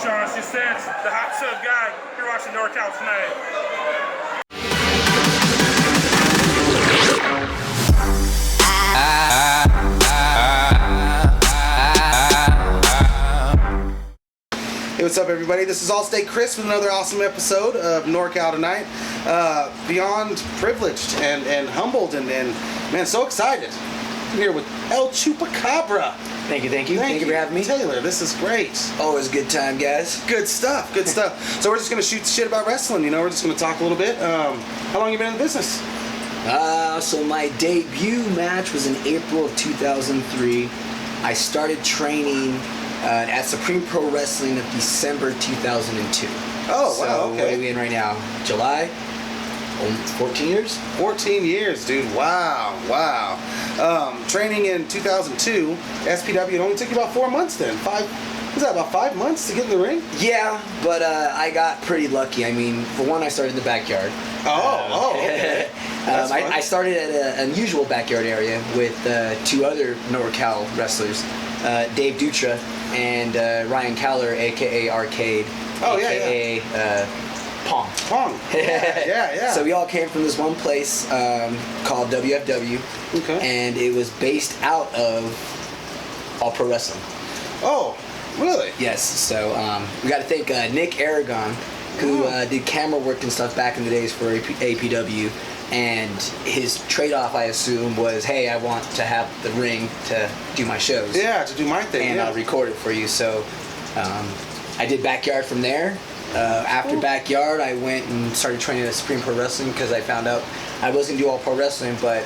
Sean. She said the hot tub guy. You're watching NorCal tonight. Hey, what's up, everybody? This is Allstate Chris with another awesome episode of NorCal tonight. Beyond privileged and humbled and man, so excited. I'm here with El Chupacabra. Thank you for having me. Taylor, this is great. Always a good time, guys. Good stuff. So we're just going to shoot the shit about wrestling, you know? We're just going to talk a little bit. How long you been in the business? So my debut match was in April of 2003. I started training at Supreme Pro Wrestling of December 2002. Oh, wow, okay. What are we in right now? July? 14 years? 14 years, dude. Wow. Training in 2002, SPW, it only took you about 4 months then. Was that about 5 months to get in the ring? Yeah, but I got pretty lucky. I mean, for one, I started in the backyard. Okay. I started at an unusual backyard area with two other NorCal wrestlers, Dave Dutra and Ryan Caller, a.k.a. Arcade, a.k.a. Pong. Yeah. So we all came from this one place called WFW, and it was based out of All Pro Wrestling. Oh, really? Yes. So we got to thank Nick Aragon, who did camera work and stuff back in the days for APW, and his trade-off, I assume, was, hey, I want to have the ring to do my shows. Yeah, to do my thing. And I'll record it for you. So I did backyard from there. After backyard, I went and started training at Supreme Pro Wrestling because I found out I was going to do All Pro Wrestling, but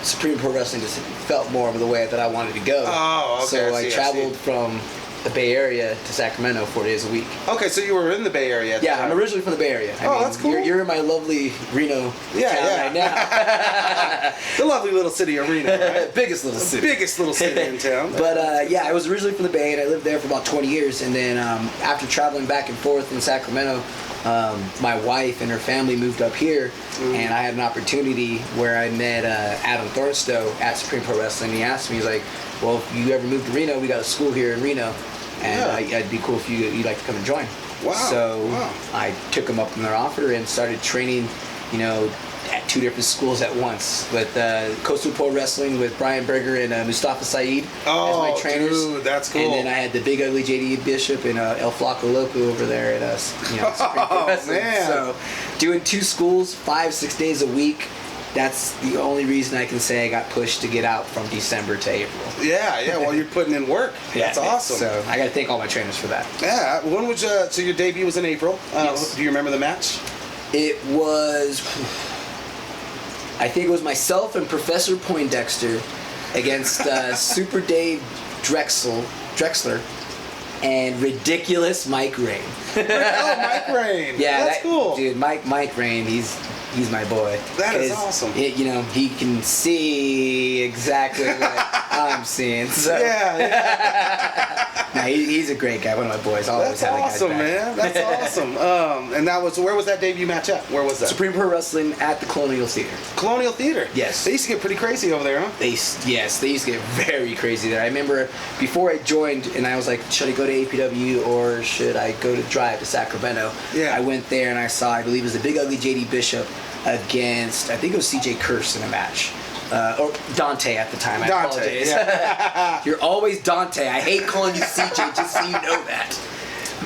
Supreme Pro Wrestling just felt more of the way that I wanted to go. Oh, okay. So I traveled from the Bay Area to Sacramento 4 days a week. Okay, so you were in the Bay Area. Yeah, I'm originally from the Bay Area. I mean, that's cool. You're in my lovely Reno town right now. The lovely little city of Reno, right? Biggest little city in town. But I was originally from the Bay, and I lived there for about 20 years. And then after traveling back and forth in Sacramento, my wife and her family moved up here, and I had an opportunity where I met Adam Thornstowe at Supreme Pro Wrestling. He asked me, he's like, well, if you ever move to Reno, we got a school here in Reno, and it'd be cool if you'd like to come and join. Wow. So I took him up on their offer and started training, at two different schools at once, with Coastal Pro Wrestling with Brian Berger and Mustafa Saeed as my trainers. Dude, that's cool. And then I had the Big Ugly JD Bishop and El Flaco Loco over there at Supreme Pro Wrestling. Man. So doing two schools, 5-6 days a week. That's the only reason I can say I got pushed to get out from December to April. Yeah. Well, you're putting in work. That's awesome. So I got to thank all my trainers for that. Yeah. When was so your debut was in April? Yes. Do you remember the match? It was, I think it was myself and Professor Poindexter against Super Dave Drexler and ridiculous Mike Rain. Mike Rain. Yeah, that's cool. Dude, Mike Rain, he's my boy. That is awesome. He can see exactly what I'm seeing. So. Yeah. No, he's a great guy. One of my boys. That's awesome, man. That's awesome. And where was that debut match at? Where was that? Supreme Pro Wrestling at the Colonial Theater. Colonial Theater? Yes. They used to get pretty crazy over there, huh? They used to get very crazy there. I remember before I joined, and I was like, should I go to APW or should I go to drive to Sacramento? Yeah. I went there and I saw, I believe it was the Big Ugly JD Bishop against, I think it was CJ Curse in a match. Or Dante at the time. I apologize. Yeah. You're always Dante. I hate calling you CJ, just so you know that.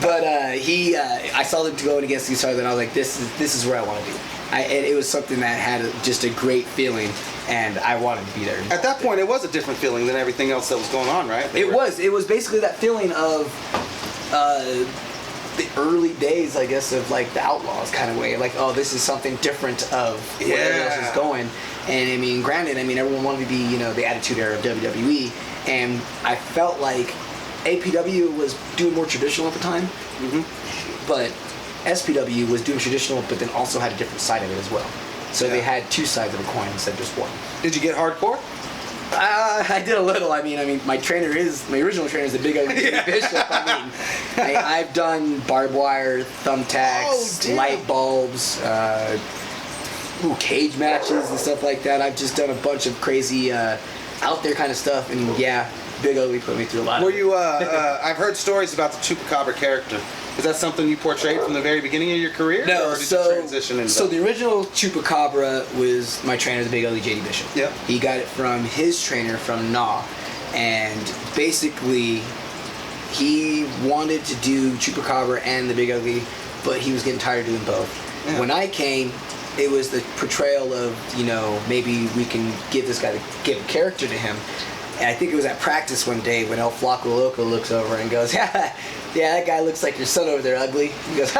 But I saw them going against each other, and I was like, this is where I want to be. And it was something that had just a great feeling, and I wanted to be there. At that point, it was a different feeling than everything else that was going on, right? It was basically that feeling of the early days, I guess, of like the Outlaws kind of way. Like, oh, this is something different of where everyone else is going. And I mean, granted, everyone wanted to be, the Attitude Era of WWE, and I felt like APW was doing more traditional at the time, but SPW was doing traditional, but then also had a different side of it as well. So they had two sides of the coin instead of just one. Did you get hardcore? I did a little. I mean, my original trainer is the Big Ugly Bishop. I've done barbed wire, thumbtacks, light bulbs, cage matches and stuff like that. I've just done a bunch of crazy out there kind of stuff, and Big Ugly put me through a lot. Were you? I've heard stories about the Chupacabra character. Is that something you portrayed from the very beginning of your career? No, or did you transition into so the original Chupacabra was my trainer, the Big Ugly JD Bishop. Yep. He got it from his trainer from NorCal, and basically he wanted to do Chupacabra and the Big Ugly, but he was getting tired of doing both. Yeah. When I came, it was the portrayal of, maybe we can give a character to him. And I think it was at practice one day when El Flaco Loco looks over and goes, yeah, that guy looks like your son over there, ugly. He goes,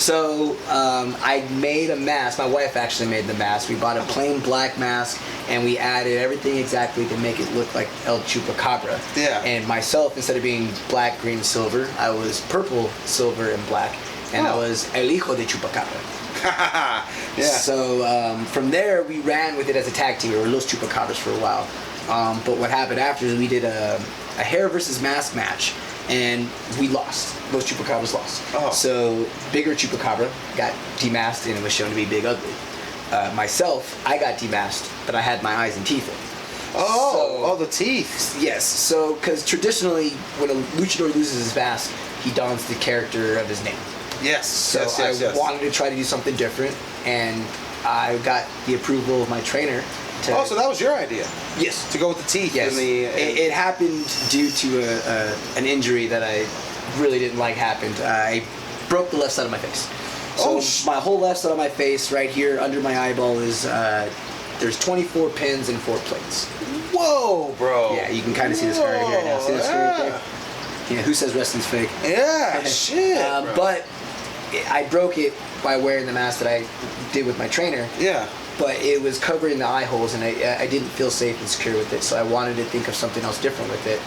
So I made a mask. My wife actually made the mask. We bought a plain black mask, and we added everything exactly to make it look like El Chupacabra. Yeah. And myself, instead of being black, green, silver, I was purple, silver, and black. And I was El Hijo de Chupacabra. Yeah. So from there, we ran with it as a tag team. We were Los Chupacabras for a while. But what happened after is we did a hair versus mask match, and we lost. Los Chupacabras lost. Oh. So bigger Chupacabra got demasked, and it was shown to be Big Ugly. Myself, I got demasked, but I had my eyes and teeth in. Oh, the teeth. Yes. So, because traditionally, when a luchador loses his mask, he dons the character of his name. Yes. So yes. I wanted to try to do something different, and I got the approval of my trainer. So that was your idea? Yes. To go with the teeth? Yes. It happened due to an injury that I really didn't like happened. I broke the left side of my face. So my whole left side of my face, right here under my eyeball, is there's 24 pins and 4 plates. Whoa, bro. Yeah, you can kind of see the scar right here now. See the scar right there? Yeah, who says wrestling's fake? Yeah, shit. Bro. But I broke it by wearing the mask that I did with my trainer. Yeah. But it was covering the eye holes, and I didn't feel safe and secure with it, so I wanted to think of something else different with it.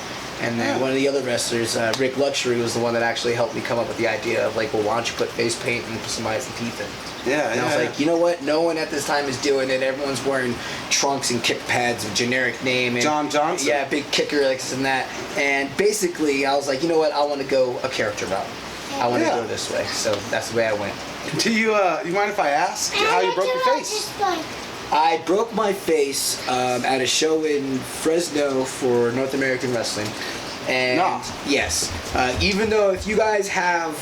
And then one of the other wrestlers, Rick Luxury, was the one that actually helped me come up with the idea of, like, well, why don't you put face paint and put some eyes and teeth in? Yeah, and I was like, you know what? No one at this time is doing it. Everyone's wearing trunks and kick pads of generic name. And, John Johnson? Yeah, big kicker like this and that. And basically, I was like, you know what? I want to go a character route. I want to go this way. So that's the way I went. Do you mind if I ask how you broke your face? I broke my face at a show in Fresno for North American Wrestling. And yes, even though if you guys have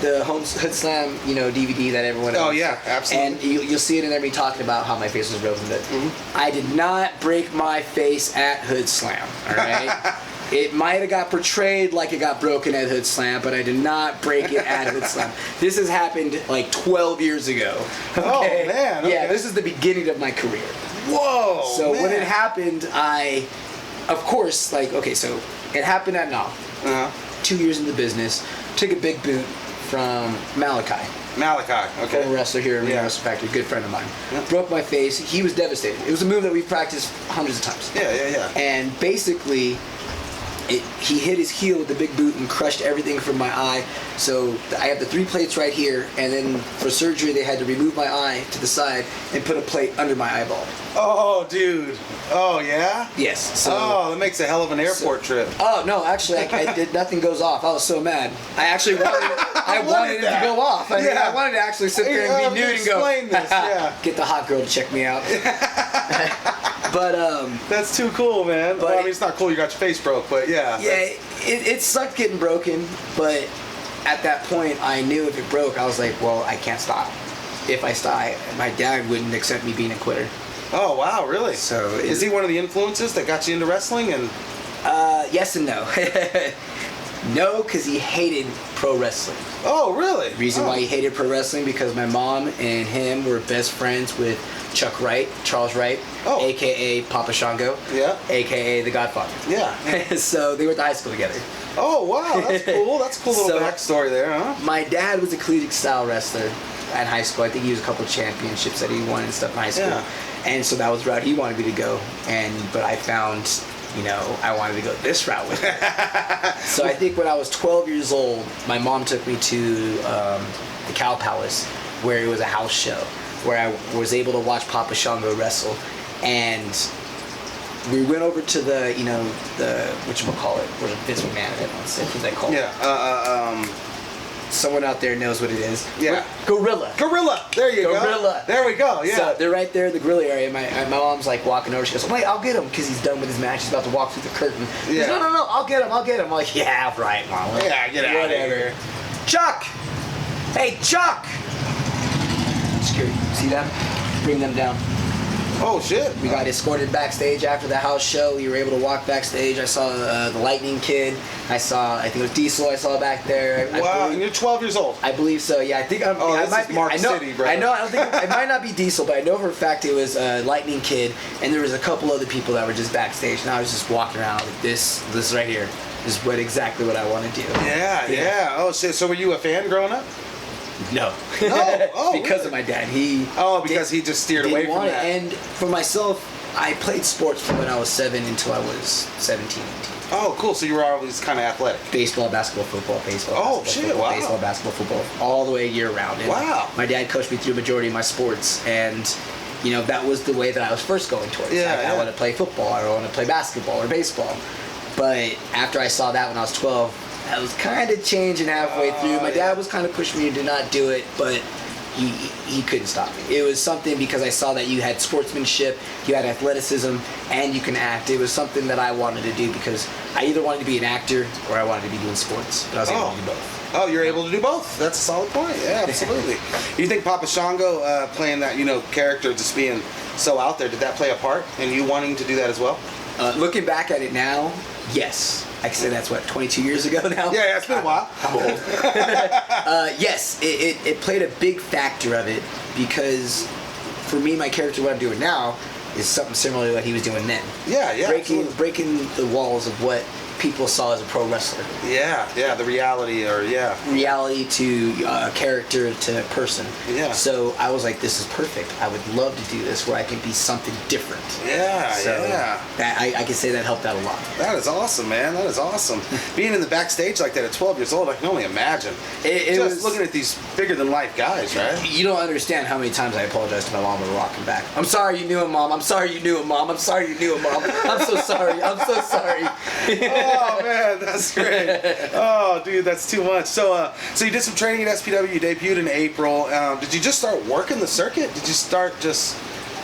the Hoodslam, DVD that everyone owns. Oh yeah, absolutely. And you'll see it in there me talking about how my face was broken. But I did not break my face at Hoodslam. All right. It might have got portrayed like it got broken at Hoodslam, but I did not break it at Hoodslam. This has happened like 12 years ago. Okay? Oh, man. Okay. Yeah, this is the beginning of my career. Whoa. So man. when it happened, of course, so it happened at NorCal. Uh-huh. 2 years in the business, took a big boot from Malachi. Okay. Pro wrestler here in Reno Wrestling Factory, good friend of mine. Yeah. Broke my face. He was devastated. It was a move that we've practiced hundreds of times. Yeah. And basically, he hit his heel with the big boot and crushed everything from my eye. So I have the 3 plates right here, and then for surgery they had to remove my eye to the side and put a plate under my eyeball. Oh, dude. Oh, yeah? Yes. So, that makes a hell of an airport trip. Oh no! Actually, I did. Nothing goes off. I was so mad. I actually wanted it to go off. I wanted to actually sit there and be nude and go. Explain this. Yeah. Get the hot girl to check me out. But that's too cool, man. But well, I mean, it's not cool you got your face broke, but yeah. Yeah, it sucked getting broken, but at that point, I knew if it broke, I was like, well, I can't stop. If I stop, my dad wouldn't accept me being a quitter. Oh wow, really? So is he one of the influences that got you into wrestling? And yes and no. No, because he hated pro wrestling. Oh, really? Reason why he hated pro wrestling, because my mom and him were best friends with Charles Wright, a.k.a. Papa Shango, a.k.a. the Godfather. Yeah. So they went to high school together. Oh, wow, that's cool. That's a cool little backstory there, huh? My dad was a collegiate style wrestler at high school. I think he was a couple of championships that he won and stuff in high school. Yeah. And so that was the route he wanted me to go. But I found, I wanted to go this route with it. So I think when I was 12 years old, my mom took me to the Cow Palace, where it was a house show, where I was able to watch Papa Shango wrestle. And we went over to the, whatchamacallit, where Vince McMahon had once said, what they call it? Yeah, someone out there knows what it is. Yeah. Gorilla. Gorilla. There you go. Gorilla. There we go. Yeah. So they're right there in the gorilla area. My mom's like walking over. She goes, "Wait, I'll get him," because he's done with his match. He's about to walk through the curtain. She goes, Yeah. No, I'll get him. I'm like, yeah, right, Mom. Yeah, get out of here. Chuck. Hey, Chuck. Security. See them? Bring them down. Oh shit. We got escorted backstage after the house show. We were able to walk backstage. I saw the Lightning Kid. I think it was Diesel. I saw back there. Wow, and you're 12 years old. I believe so. Yeah, I think I'm. Oh, I this might is be, Mark I know, City, bro. I know. I don't think it might not be Diesel, but I know for a fact it was Lightning Kid, and there was a couple other people that were just backstage, and I was just walking around like this right here is exactly what I want to do. Yeah. Oh shit. So were you a fan growing up? No. No. Oh, because really? of my dad. Because he just steered didn't away from want it. that. And for myself, I played sports from when I was 7 until I was 17, 18. Oh, cool. So you were always kind of athletic. Baseball, basketball, football, baseball. Oh, basketball, shit, football, wow. Baseball, basketball, football, all the way year round. And Wow. My dad coached me through the majority of my sports, and that was the way that I was first going towards. Yeah, I want to play football, or I want to play basketball or baseball. But after I saw that when I was 12, I was kind of changing halfway through. My dad was kind of pushing me to not do it, but he couldn't stop me. It was something because I saw that you had sportsmanship, you had athleticism, and you can act. It was something that I wanted to do because I either wanted to be an actor or I wanted to be doing sports. But I was able to do both. Oh, you're able to do both. That's a solid point. Yeah, absolutely. You think Papa Shango playing that, character, just being so out there, did that play a part in you wanting to do that as well? Looking back at it now, yes. I can say that's 22 years ago now. Yeah, it's been a while. I'm old. Yes, it played a big factor of it because for me, my character, what I'm doing now, is something similar to what he was doing then. Yeah, Breaking the walls of what people saw as a pro wrestler. Yeah, the reality, Reality to character to person. Yeah. So I was like, this is perfect. I would love to do this where I can be something different. Yeah. That, I can say that helped out a lot. That is awesome, man. That is awesome. Being in the backstage like that at 12 years old, I can only imagine. It just was, looking at these bigger than life guys, right? You don't understand how many times I apologized to my mom when walking back. I'm sorry you knew him, Mom. I'm sorry you knew him, Mom. I'm sorry you knew him, Mom. I'm so sorry. I'm so sorry. Oh man, that's great. Oh dude, that's too much. So you did some training at SPW. You debuted in April. Did you just start working the circuit? Did you start just?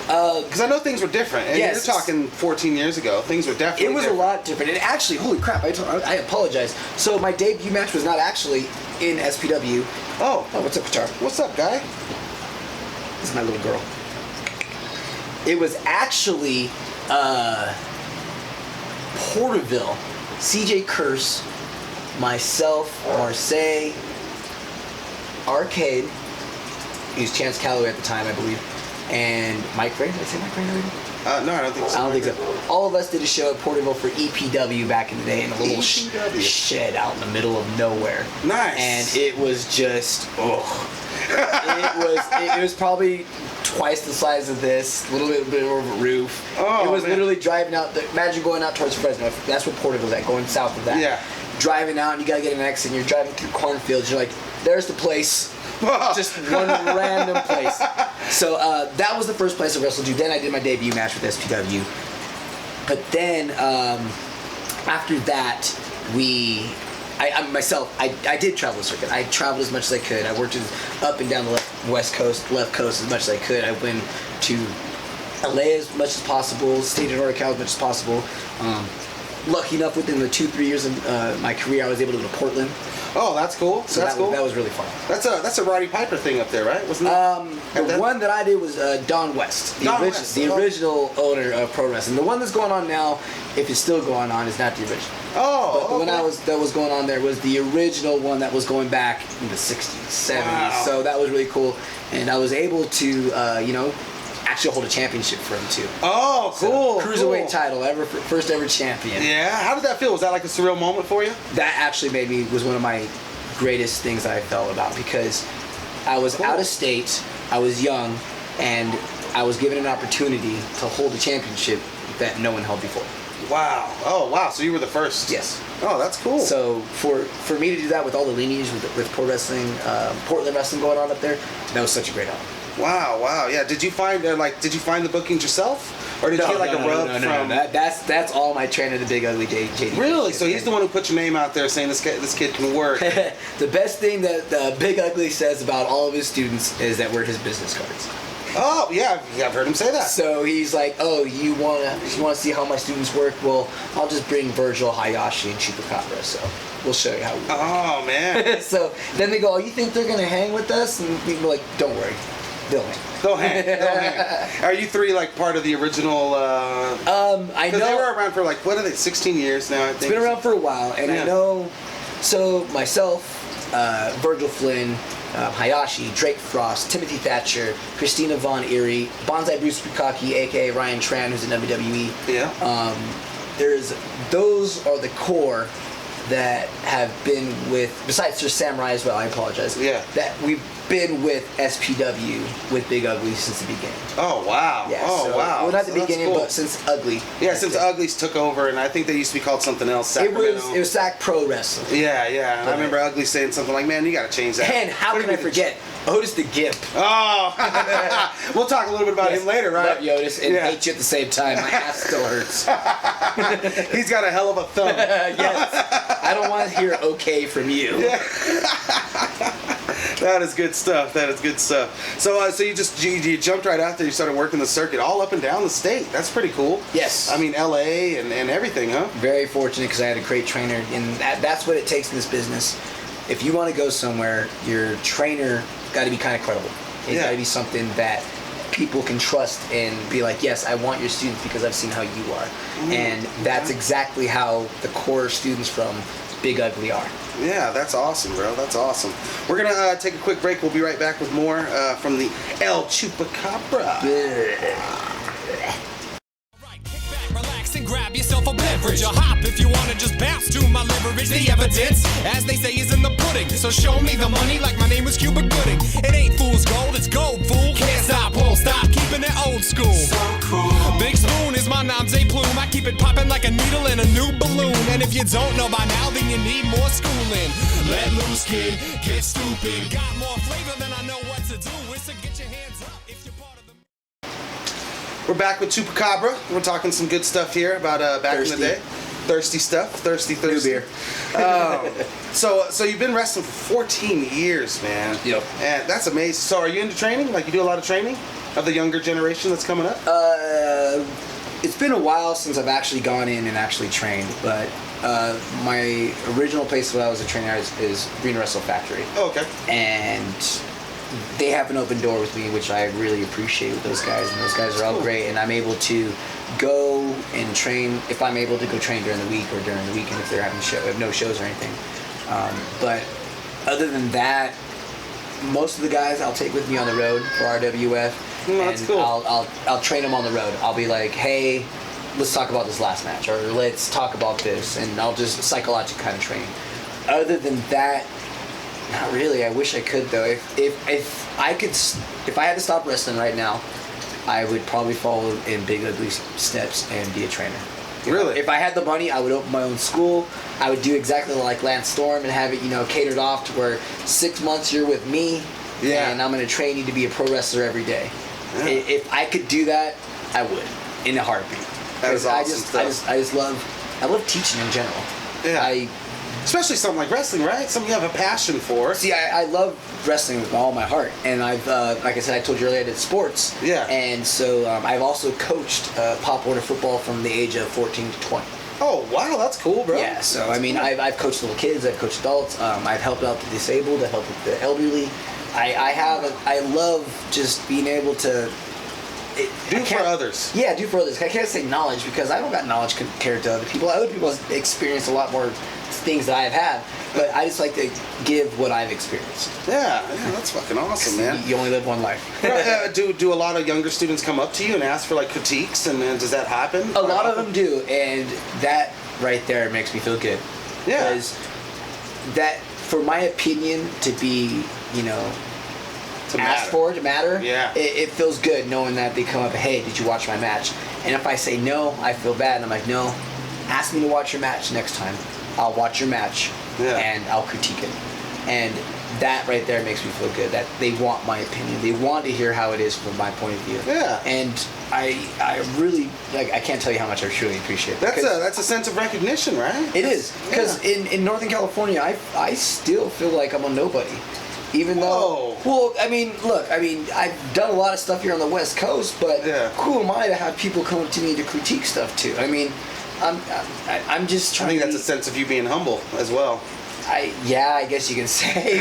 Because I know things were different. And yes. You're talking 14 years ago. Things were definitely. It was different. a lot different. And actually, holy crap! I apologize. So my debut match was not actually in SPW. Oh, what's up, Qatar? What's up, guy? This is my little girl. It was actually Porterville. CJ Curse, myself, Marseille, Arcade, he was Chance Calloway at the time, I believe, and Mike Ray. Did I say Mike Ray already? No, I don't think so. I don't think so. All of us did a show at Porterville for EPW back in the day in a little shed out in the middle of nowhere. Nice. And it was just, it was probably twice the size of this, a little bit over a roof. Oh, it was man. Literally driving out. Imagine going out towards Fresno. That's where Porterville's at, going south of that. Yeah. Driving out, and you gotta get an exit, and you're driving through cornfields. You're like, there's the place. Just one random place. So that was the first place I wrestled you. Then I did my debut match with SPW. But then after that, I did travel the circuit. I traveled as much as I could. I worked up and down the left coast as much as I could. I went to LA as much as possible, stayed in NorCal as much as possible. Lucky enough, within the 2-3 years of my career, I was able to go to Portland. Oh, that's cool. So that's cool. That was really fun. That's a Roddy Piper thing up there, right? Wasn't it? The one that I did was Don West, the original owner of pro wrestling. The one that's going on now, if it's still going on, is not the original. Oh, but the one that was going on there was the original one that was going back in the 60s, 70s. Wow. So that was really cool, and I was able to, actually hold a championship for him too. Oh, cool. So, cruiserweight title, first ever champion. Yeah. How did that feel? Was that like a surreal moment for you? That actually was one of my greatest things that I felt about, because I was out of state, I was young, and I was given an opportunity to hold a championship that no one held before. Wow. Oh, wow. So you were the first. Yes. Oh, that's cool. So for me to do that with all the lineage with pro wrestling, Portland wrestling going on up there, that was such a great honor. Wow. Yeah. Did you find the bookings yourself, or did you get like a rub from? That's all my trainer, the Big Ugly JD. Really? So he's the one who put your name out there, saying this kid can work. The best thing that the Big Ugly says about all of his students is that we're his business cards. Oh yeah, I've heard him say that. So he's like, oh, you wanna see how my students work? Well, I'll just bring Virgil, Hayashi, and Chupacabra. So we'll show you how we work. Oh man. So then they go, oh, you think they're gonna hang with us? And we're like, don't worry, they'll hang. They'll hang. Are you three like part of the original? I know Because they were around for like, what are they? 16 years now. I think it's been around for a while, and I know. So myself, Virgil Flynn, Hayashi, Drake Frost, Timothy Thatcher, Christina Von Erie, Bonsai Bruce Bukaki, aka Ryan Tran, who's in WWE. Yeah. Those are the core that have been with, besides Sir Samurai as well, I apologize. Yeah. That we've been with SPW, with Big Ugly since the beginning. Oh, wow. Yeah, wow. Well, not the So beginning, cool. but since Ugly. Yeah, since Uglies took over, and I think they used to be called something else. Sacramento. It was SAC Pro Wrestling. Yeah. I remember Ugly saying something like, man, you got to change that. And how can I forget Otis the Gimp? Oh, we'll talk a little bit about him later, right? Love you, Otis, and hate you at the same time. My ass still hurts. He's got a hell of a thumb. Yes. I don't want to hear okay from you. Yeah. That is good stuff. So you jumped right out there. You started working the circuit all up and down the state. That's pretty cool. Yes. I mean, LA and everything, huh? Very fortunate because I had a great trainer, and that's what it takes in this business. If you want to go somewhere, your trainer got to be kind of credible. It's got to be something that people can trust and be like, yes, I want your students because I've seen how you are. Mm-hmm. And that's exactly how the core students from Big Ugly are. Yeah, that's awesome, bro. That's awesome. We're going to take a quick break. We'll be right back with more from the El Chupacabra. And grab yourself a beverage, a hop if you wanna just bounce to my leverage. The evidence, as they say, is in the pudding. So show me the money like my name was Cuba Gooding. It ain't fool's gold, it's gold, fool. Can't stop, won't stop, keeping it old school. So cool. Big Spoon is my nom de plume. I keep it popping like a needle in a new balloon. And if you don't know by now, then you need more schooling. Let loose, kid, get stupid. Got more flavor than I know what to do. It's to get your hands up if you're part of the... We're back with Chupacabra. We're talking some good stuff here about back in the day. Thirsty stuff. Thirsty. New beer. So you've been wrestling for 14 years, man. Yep. And that's amazing. So are you into training? Like you do a lot of training of the younger generation that's coming up? It's been a while since I've actually gone in and actually trained, but my original place where I was a trainer is Reno Wrestle Factory. Oh, okay. And they have an open door with me, which I really appreciate with those guys, and those guys are all great, and I'm able to go and train if I'm able to go train during the week or during the weekend if they're having no shows or anything. But other than that, most of the guys I'll take with me on the road for RWF, that's cool. I'll train them on the road. I'll be like, hey, let's talk about this last match, or let's talk about this, and I'll just psychological kind of train. Other than that, not really. I wish I could though. If I had to stop wrestling right now, I would probably follow in Big Ugly's steps and be a trainer. Really? If I had the money, I would open my own school. I would do exactly like Lance Storm and have it, catered off to where 6 months you're with me, and I'm going to train you to be a pro wrestler every day. Yeah. If I could do that, I would, in a heartbeat. That is awesome. I love teaching in general. Yeah. Especially something like wrestling, right? Something you have a passion for. See, I love wrestling with all my heart, and I've, like I said, I told you earlier, I did sports. Yeah. And so I've also coached Pop Warner football from the age of 14 to 20. Oh wow, that's cool, bro. Yeah. So I mean, I've coached little kids, I've coached adults, I've helped out the disabled, I've helped with the elderly. I love just being able to. Do for others. Yeah, do for others. I can't say knowledge because I don't got knowledge compared to other people. Other people have experienced a lot more things that I've had, but I just like to give what I've experienced. Yeah, that's fucking awesome, man. You only live one life. Do a lot of younger students come up to you and ask for like critiques, and does that happen? A lot of them do, and that right there makes me feel good. Yeah. Because that, for my opinion, to be, asked for, to matter, it feels good knowing that they come up, hey, did you watch my match? And if I say no, I feel bad, and I'm like, no, ask me to watch your match next time. I'll watch your match, and I'll critique it. And that right there makes me feel good. That they want my opinion. They want to hear how it is from my point of view. Yeah. And I really like. I can't tell you how much I truly appreciate it. That's a sense of recognition, right? It is because in Northern California, I still feel like I'm a nobody. Even though, well, I mean, look, I've done a lot of stuff here on the West Coast, but who am I to have people come to me to critique stuff too? I mean, I'm just trying. I think that's a sense of you being humble as well. I guess you can say.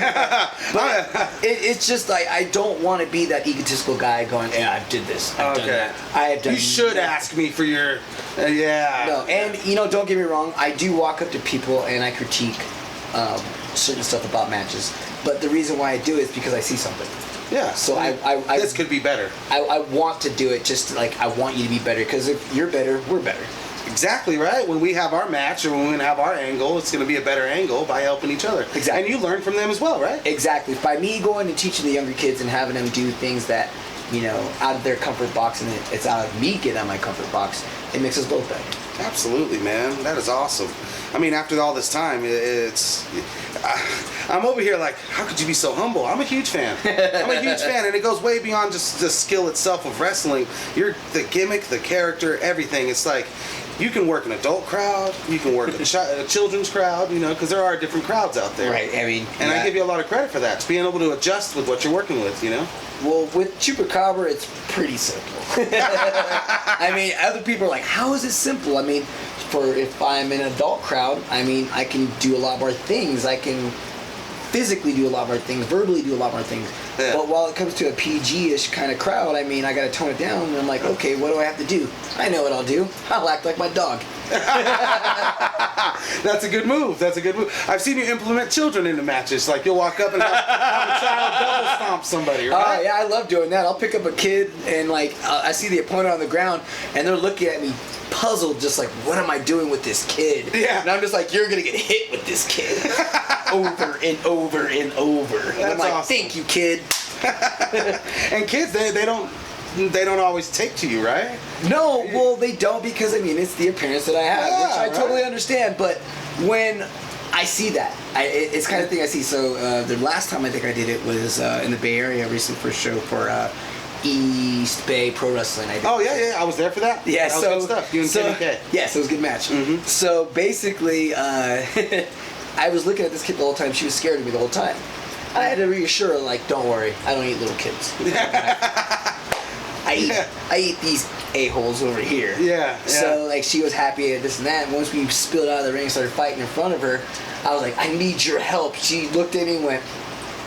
But it's just like I don't want to be that egotistical guy going, yeah, I did this, I've done that, I have done. You should ask me for your, yeah. No, and don't get me wrong, I do walk up to people and I critique certain stuff about matches. But the reason why I do it is because I see something. Yeah. So this could be better. I want to do it just like I want you to be better, because if you're better, we're better. Exactly right. When we have our match or when we have our angle, it's going to be a better angle by helping each other. Exactly. And you learn from them as well, right? Exactly. By me going and teaching the younger kids and having them do things that, out of their comfort box, and it's out of me getting out of my comfort box, it makes us both better. Absolutely, man. That is awesome. I mean, after all this time, I'm over here like, how could you be so humble? I'm a huge fan. I'm a huge fan, and it goes way beyond just the skill itself of wrestling. You're the gimmick, the character, everything. It's like, you can work an adult crowd, you can work a children's crowd, because there are different crowds out there. Right, I mean... And I give you a lot of credit for that, being able to adjust with what you're working with, Well, with Chupacabra, it's pretty simple. I mean, other people are like, how is it simple? I mean, if I'm an adult crowd, I can do a lot more things. I can physically do a lot more things, verbally do a lot more things. Yeah. But while it comes to a PG-ish kind of crowd, I got to tone it down, and I'm like, okay, what do I have to do? I know what I'll do. I'll act like my dog. That's a good move. I've seen you implement children into matches. Like, you'll walk up and have a child double stomp somebody, right? Yeah, I love doing that. I'll pick up a kid, and I see the opponent on the ground, and they're looking at me puzzled, just like, what am I doing with this kid? Yeah. And I'm just like, you're gonna get hit with this kid over and over and over. And I'm like, awesome. Thank you, kid. And kids, they don't always take to you, right? No, well, they don't, because it's the appearance that I have, which I totally understand. But when I see that, it's kind of thing I see. So the last time I think I did it was in the Bay Area, recent first show for East Bay Pro Wrestling. Oh yeah, I was there for that. Yeah, that was good stuff. You and Kenny K. Yes, it was a good match. Mm-hmm. So basically, I was looking at this kid the whole time. She was scared of me the whole time. I had to reassure her, like, don't worry, I don't eat little kids. I eat these a-holes over here. Yeah. So she was happy at this and that. And once we spilled out of the ring and started fighting in front of her, I was like, I need your help. She looked at me and went,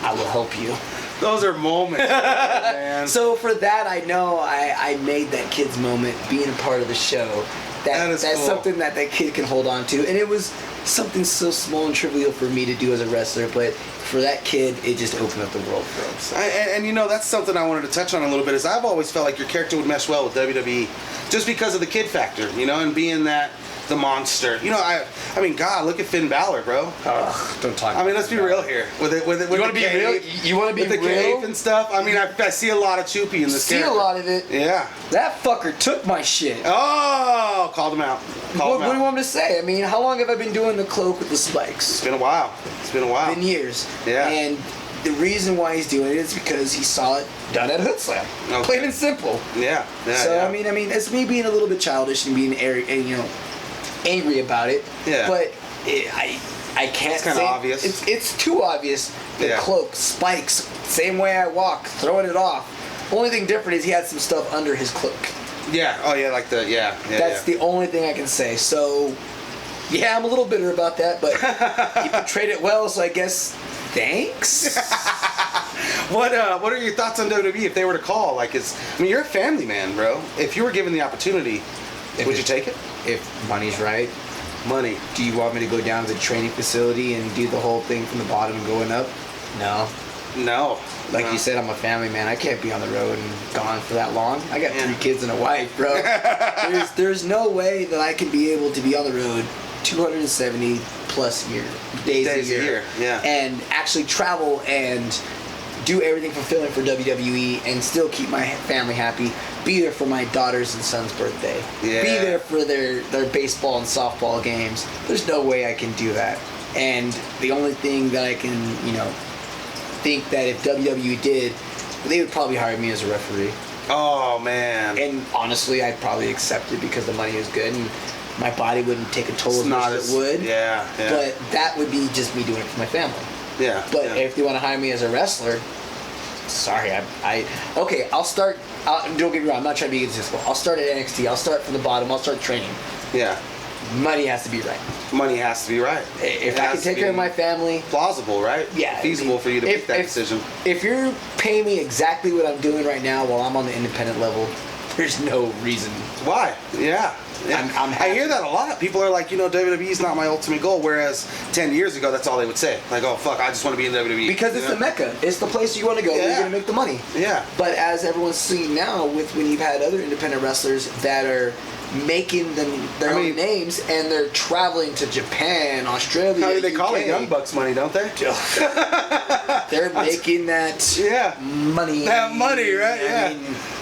I will help you. Those are moments, man. So for that, I know I made that kid's moment being a part of the show. That's cool. Something that kid can hold on to. And it was something so small and trivial for me to do as a wrestler, but for that kid, it just opened up the world for him. So. And that's something I wanted to touch on a little bit, is I've always felt like your character would mesh well with WWE, just because of the kid factor, and being the monster. God, look at Finn Balor, bro. Don't talk. Let's be real here. With you want to be real? You want to be with the real? cape and stuff. I see a lot of Chupi in this character. See a lot of it. Yeah. That fucker took my shit. Oh, called him out. What do you want me to say? How long have I been doing the cloak with the spikes? It's been a while. Been years. Yeah. And the reason why he's doing it is because he saw it done at Hoodslam. Okay. Plain and simple. Yeah. So yeah. It's me being a little bit childish and being angry about it. Yeah. But I can't. It's kind of obvious. It's too obvious. The cloak, spikes, same way I walk, throwing it off. Only thing different is he had some stuff under his cloak. Yeah. Oh yeah, That's the only thing I can say. So. Yeah, I'm a little bitter about that, but he portrayed it well, so I guess thanks. What are your thoughts on WWE if they were to call? You're a family man, bro. If you were given the opportunity, would you take it? If money's right. Money. Do you want me to go down to the training facility and do the whole thing from the bottom and going up? No. You said, I'm a family man. I can't be on the road and gone for that long. I got 3 kids and a wife, bro. There's no way that I can be able to be on the road 270 plus days a year. Yeah. And actually travel and do everything fulfilling for WWE and still keep my family happy. Be there for my daughter's and son's birthday. Yeah. Be there for their baseball and softball games. There's no way I can do that. And the only thing that I can, think that if WWE did, they would probably hire me as a referee. Oh man. And honestly, I'd probably accept it because the money is good and my body wouldn't take a toll as much as it would. Yeah. But that would be just me doing it for my family. Yeah. But if they want to hire me as a wrestler, sorry, okay, I'll start. Don't get me wrong, I'm not trying to be egotistical. I'll start at NXT. I'll start from the bottom. I'll start training. Yeah. Money has to be right. Money has to be right. If I can take care of my family, plausible, right? Yeah, feasible for you to make that decision. If you're paying me exactly what I'm doing right now while I'm on the independent level, there's no reason. Why? Yeah. I hear that a lot. People are like, WWE's not my ultimate goal, whereas 10 years ago, that's all they would say. Like, oh, fuck, I just want to be in WWE. Because it's the Mecca. It's the place you want to go where you're going to make the money. Yeah. But as everyone's seeing now, when you've had other independent wrestlers that are making their own names and they're traveling to Japan, Australia, how do they call UK. it? Young Bucks money, don't they? They're making that money. That money, right?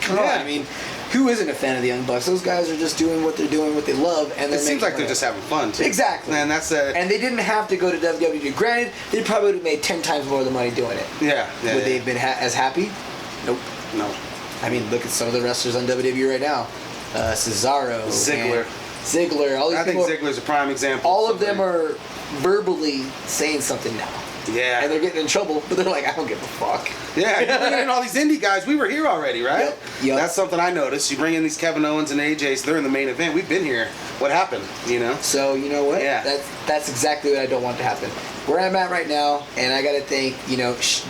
Come on. I mean, who isn't a fan of the Young Bucks? Those guys are just doing what they're doing, what they love, and it seems like they're just having fun too. Exactly. And that's it. And they didn't have to go to WWE. Granted, they probably would have made 10 times more of the money doing it. Yeah. Would they have been as happy? Nope. No. I mean, look at some of the wrestlers on WWE right now. Cesaro, Ziggler. All these I think Ziggler's a prime example. All of them are verbally saying something now. Yeah. And they're getting in trouble, but they're like, I don't give a fuck. Yeah, you're bringing in all these indie guys. We were here already, right? Yep. That's something I noticed. You bring in these Kevin Owens and AJs, they're in the main event. We've been here. What happened, So, you know what? Yeah. That's exactly what I don't want to happen. Where I'm at right now, and I got to thank,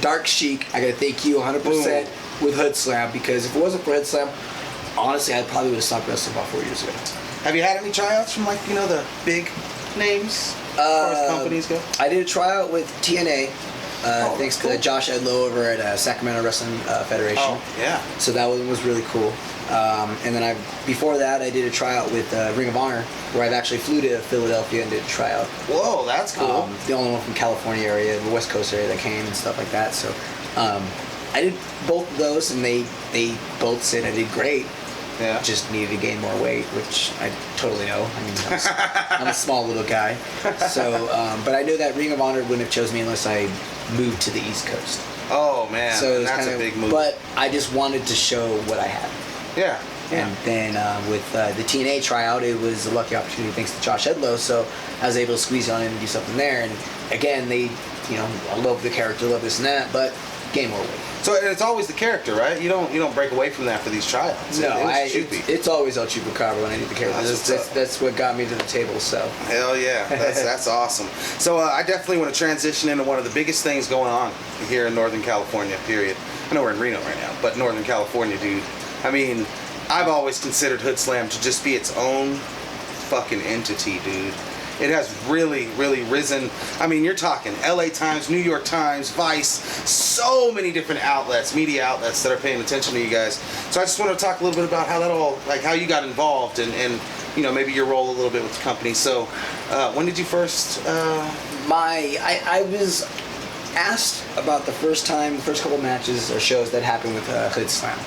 Dark Sheik, I got to thank you 100% with Hoodslam, because if it wasn't for Hoodslam, honestly, I probably would have stopped wrestling about 4 years ago. Have you had any tryouts from, the big names as far as companies go? I did a tryout with TNA. Thanks to Josh Edlow over at Sacramento Wrestling Federation. Oh, yeah. So that one was really cool. And then before that, I did a tryout with Ring of Honor, where I've actually flew to Philadelphia and did a tryout. Whoa, that's cool. The only one from California area, the West Coast area that came and stuff like that. So I did both of those, and they both said I did great. Yeah. Just needed to gain more weight, which I totally know. I mean, I'm a small little guy. So, but I know that Ring of Honor wouldn't have chosen me unless I moved to the East Coast. Oh, man. So that's a big move. But I just wanted to show what I had. Yeah. And then with the TNA tryout, it was a lucky opportunity thanks to Josh Edlow. So I was able to squeeze on in and do something there. And again, I love the character, love this and that, but gain more weight. So it's always the character, right? You don't break away from that for these tryouts. No, it's always El Chupacabra when I need the character. That's what got me to the table. So hell yeah, that's awesome. So I definitely want to transition into one of the biggest things going on here in Northern California. Period. I know we're in Reno right now, but Northern California, dude. I mean, I've always considered Hoodslam to just be its own fucking entity, dude. It has really, really risen. I mean, you're talking LA Times, New York Times, Vice, so many different outlets, media outlets that are paying attention to you guys. So I just want to talk a little bit about how that all, how you got involved and maybe your role a little bit with the company. So when did you first? I was asked about the first couple matches or shows that happened with Hoodslam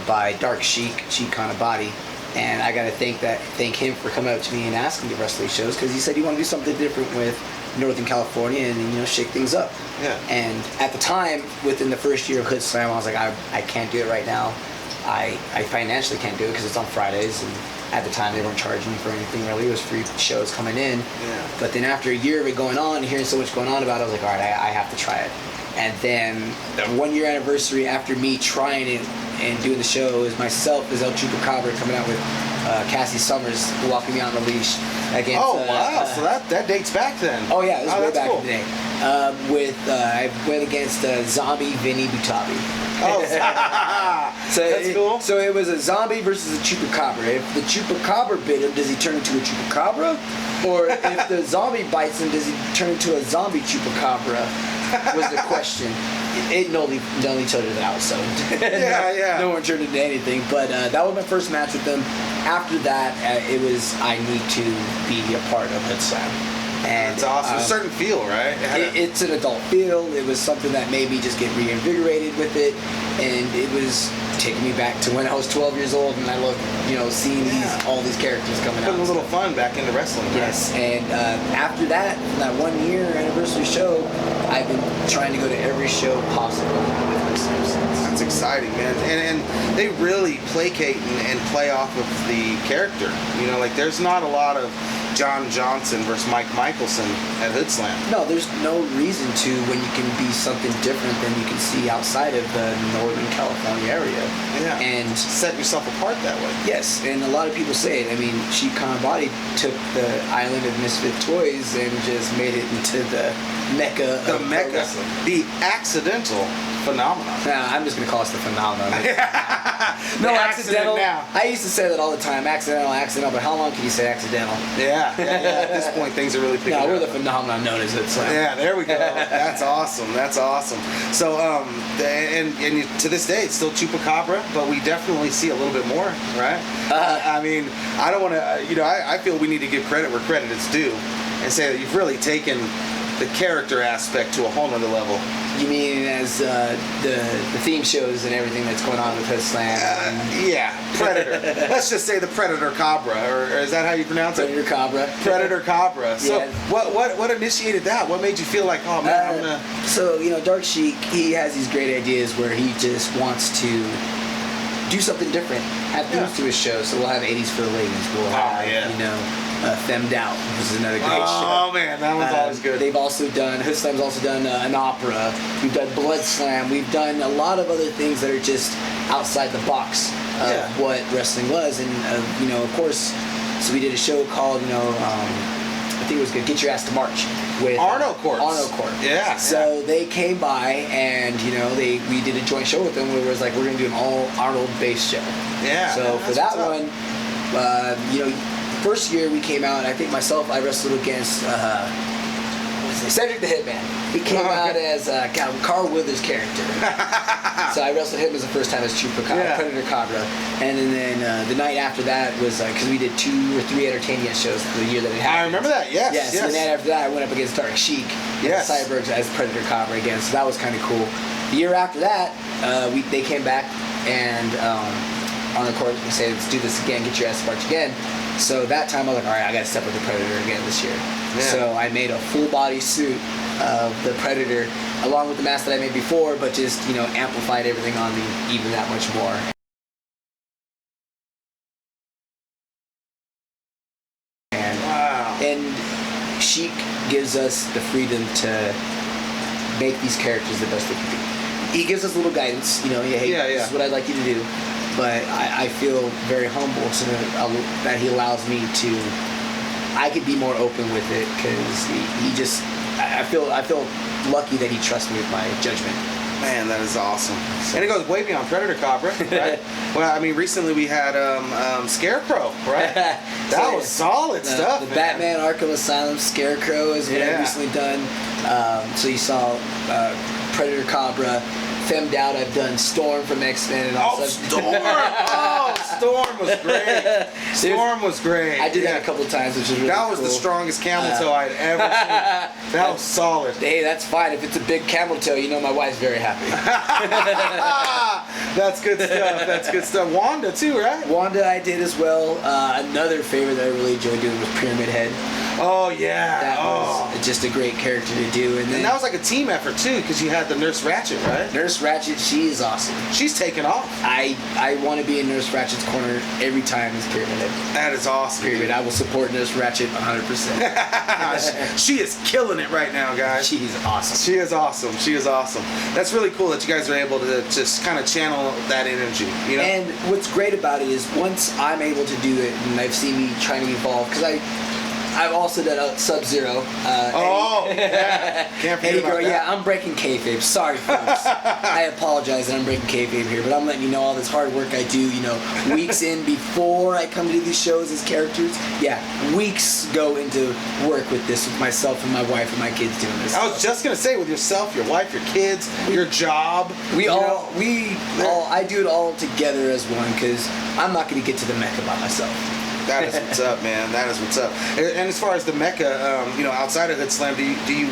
by Dark Sheik Kanabati. And I gotta thank him for coming up to me and asking me to wrestle these shows, because he said he wanted to do something different with Northern California and shake things up. Yeah. And at the time, within the first year of Hoodslam, I was like, I can't do it right now. I financially can't do it because it's on Fridays, and at the time they weren't charging me for anything really. It was free shows coming in. Yeah. But then after a year of it going on and hearing so much going on about it, I was like, all right, I have to try it. And then the 1 year anniversary after me trying it and doing the show is myself as El Chupacabra coming out with Cassie Summers walking me on the leash against. Oh wow! So that dates back then. Oh yeah, it was way back cool. in the day. I went against Zombie Vinny Butabi. Oh, so that's cool. So it was a zombie versus a chupacabra. If the chupacabra bit him, does he turn into a chupacabra? Or if the zombie bites him, does he turn into a zombie chupacabra? Was the question. It nulled each other out, so yeah. No one turned into anything. But that was my first match with them. After that, it was I need to be a part of Hoodslam. And It's awesome. A certain feel, right? it's an adult feel. It was something that made me just get reinvigorated with it, and it was taking me back to when I was 12 years old, and I loved, seeing all these characters coming out. Putting a little fun back into wrestling. Right? Yes, and after that 1 year anniversary show, I've been trying to go to every show possible with listeners. That's exciting, man. And they really placate and play off of the character. There's not a lot of John Johnson versus Mike Michelson at Hoodslam. No, there's no reason to when you can be something different than you can see outside of the Northern California area. Yeah. And set yourself apart that way. yes, and a lot of people say it. I mean, Sheik Body took the island of misfit toys and just made it into the mecca The of mecca. wrestling. The accidental phenomenon. Nah, I'm just gonna call it the phenomenon. No The accident now. I used to say that all the time. Accidental, but how long can you say accidental? Yeah. At this point, things are really picking No, up. we're the phenomenon known as it. So. Yeah, there we go. That's awesome. That's awesome. So, and to this day, it's still Chupacabra, but we definitely see a little bit more, right? I mean, I don't want to, I feel we need to give credit where credit is due and say that you've really taken the character aspect to a whole nother level. You mean as the theme shows and everything that's going on with Hoodslam? Yeah, Predator. Let's just say the Predator Cobra, or is that how you pronounce it? Predator Cobra. Predator Cobra. So, Yeah. what initiated that? What made you feel like, oh man, I'm gonna... So, Dark Sheik, he has these great ideas where he just wants to do something different, have themes to his show. So we'll have 80s for the ladies. We'll have, Femmed Out, which is another great show. Oh man, that one's always good. They've also done, Hoodslam's also done an opera. We've done Blood Slam. We've done a lot of other things that are just outside the box of what wrestling was. And, of course, so we did a show called, I think it was good, Get Your Ass to March. With Arno Court. Yeah. So they came by and, we did a joint show with them where it was like, we're going to do an all Arnold-based show. Yeah. So for that one, first year we came out, I think I wrestled against Cedric the Hitman. He came out as Carl Withers' character. So I wrestled him as the first time as Chupacabra, Predator Cobra. And then the night after that was, because we did 2 or 3 entertainment shows the year that it happened. I remember that, yes. So the night after that I went up against Dark Sheik and Cyborgs as Predator Cobra again. So that was kind of cool. The year after that, they came back and on the court and said, let's do this again, get your ass sparked again. So that time I was like, all right, I got to step with the Predator again this year. Yeah. So I made a full body suit of the Predator along with the mask that I made before, but just, amplified everything on me even that much more. And Sheik gives us the freedom to make these characters the best they can be. He gives us a little guidance, hey, this is what I'd like you to do. But I feel very humble that he allows me to. I could be more open with it because he just. I feel lucky that he trusts me with my judgment. Man, that is awesome. And it goes way beyond Predator Cobra, right? Well, I mean, recently we had Scarecrow, right? That was solid stuff. The Batman Arkham Asylum Scarecrow is what I've recently done. So you saw Predator Cobra. Femmed Out, I've done Storm from X-Men and all Storm! Storm was great. Storm was great. I did that a couple of times, which was really That was cool. the strongest camel toe I'd ever seen. That was solid. Hey, that's fine. If it's a big camel toe, my wife's very happy. That's good stuff. That's good stuff. Wanda too, right? Wanda I did as well. Another favorite that I really enjoyed doing was Pyramid Head. Oh yeah. That was just a great character to do. And then that was like a team effort too, because you had the Nurse Ratched, right? Nurse Ratched, she is awesome. She's taken off. I want to be in Nurse Ratchet's corner every time as Pyramid Head. That is awesome. Period. I will support Nurse Ratched 100%. She is killing it right now, guys. She's awesome. She is awesome. She is awesome. That's really cool that you guys are able to just kind of channel that energy, And what's great about it is once I'm able to do it, and I've seen me trying to evolve, because I've also done Sub-Zero. Can't forget about that. Yeah, I'm breaking kayfabe. Sorry, folks. I apologize that I'm breaking kayfabe here, but I'm letting you know all this hard work I do, weeks in before I come to do these shows as characters. Yeah, weeks go into work with this, with myself and my wife and my kids doing this. I was just going to say, with yourself, your wife, your kids, your job. I do it all together as one, because I'm not going to get to the Mecca by myself. That is what's up, man. That is what's up. And as far as the Mecca, outside of Hoodslam, do you?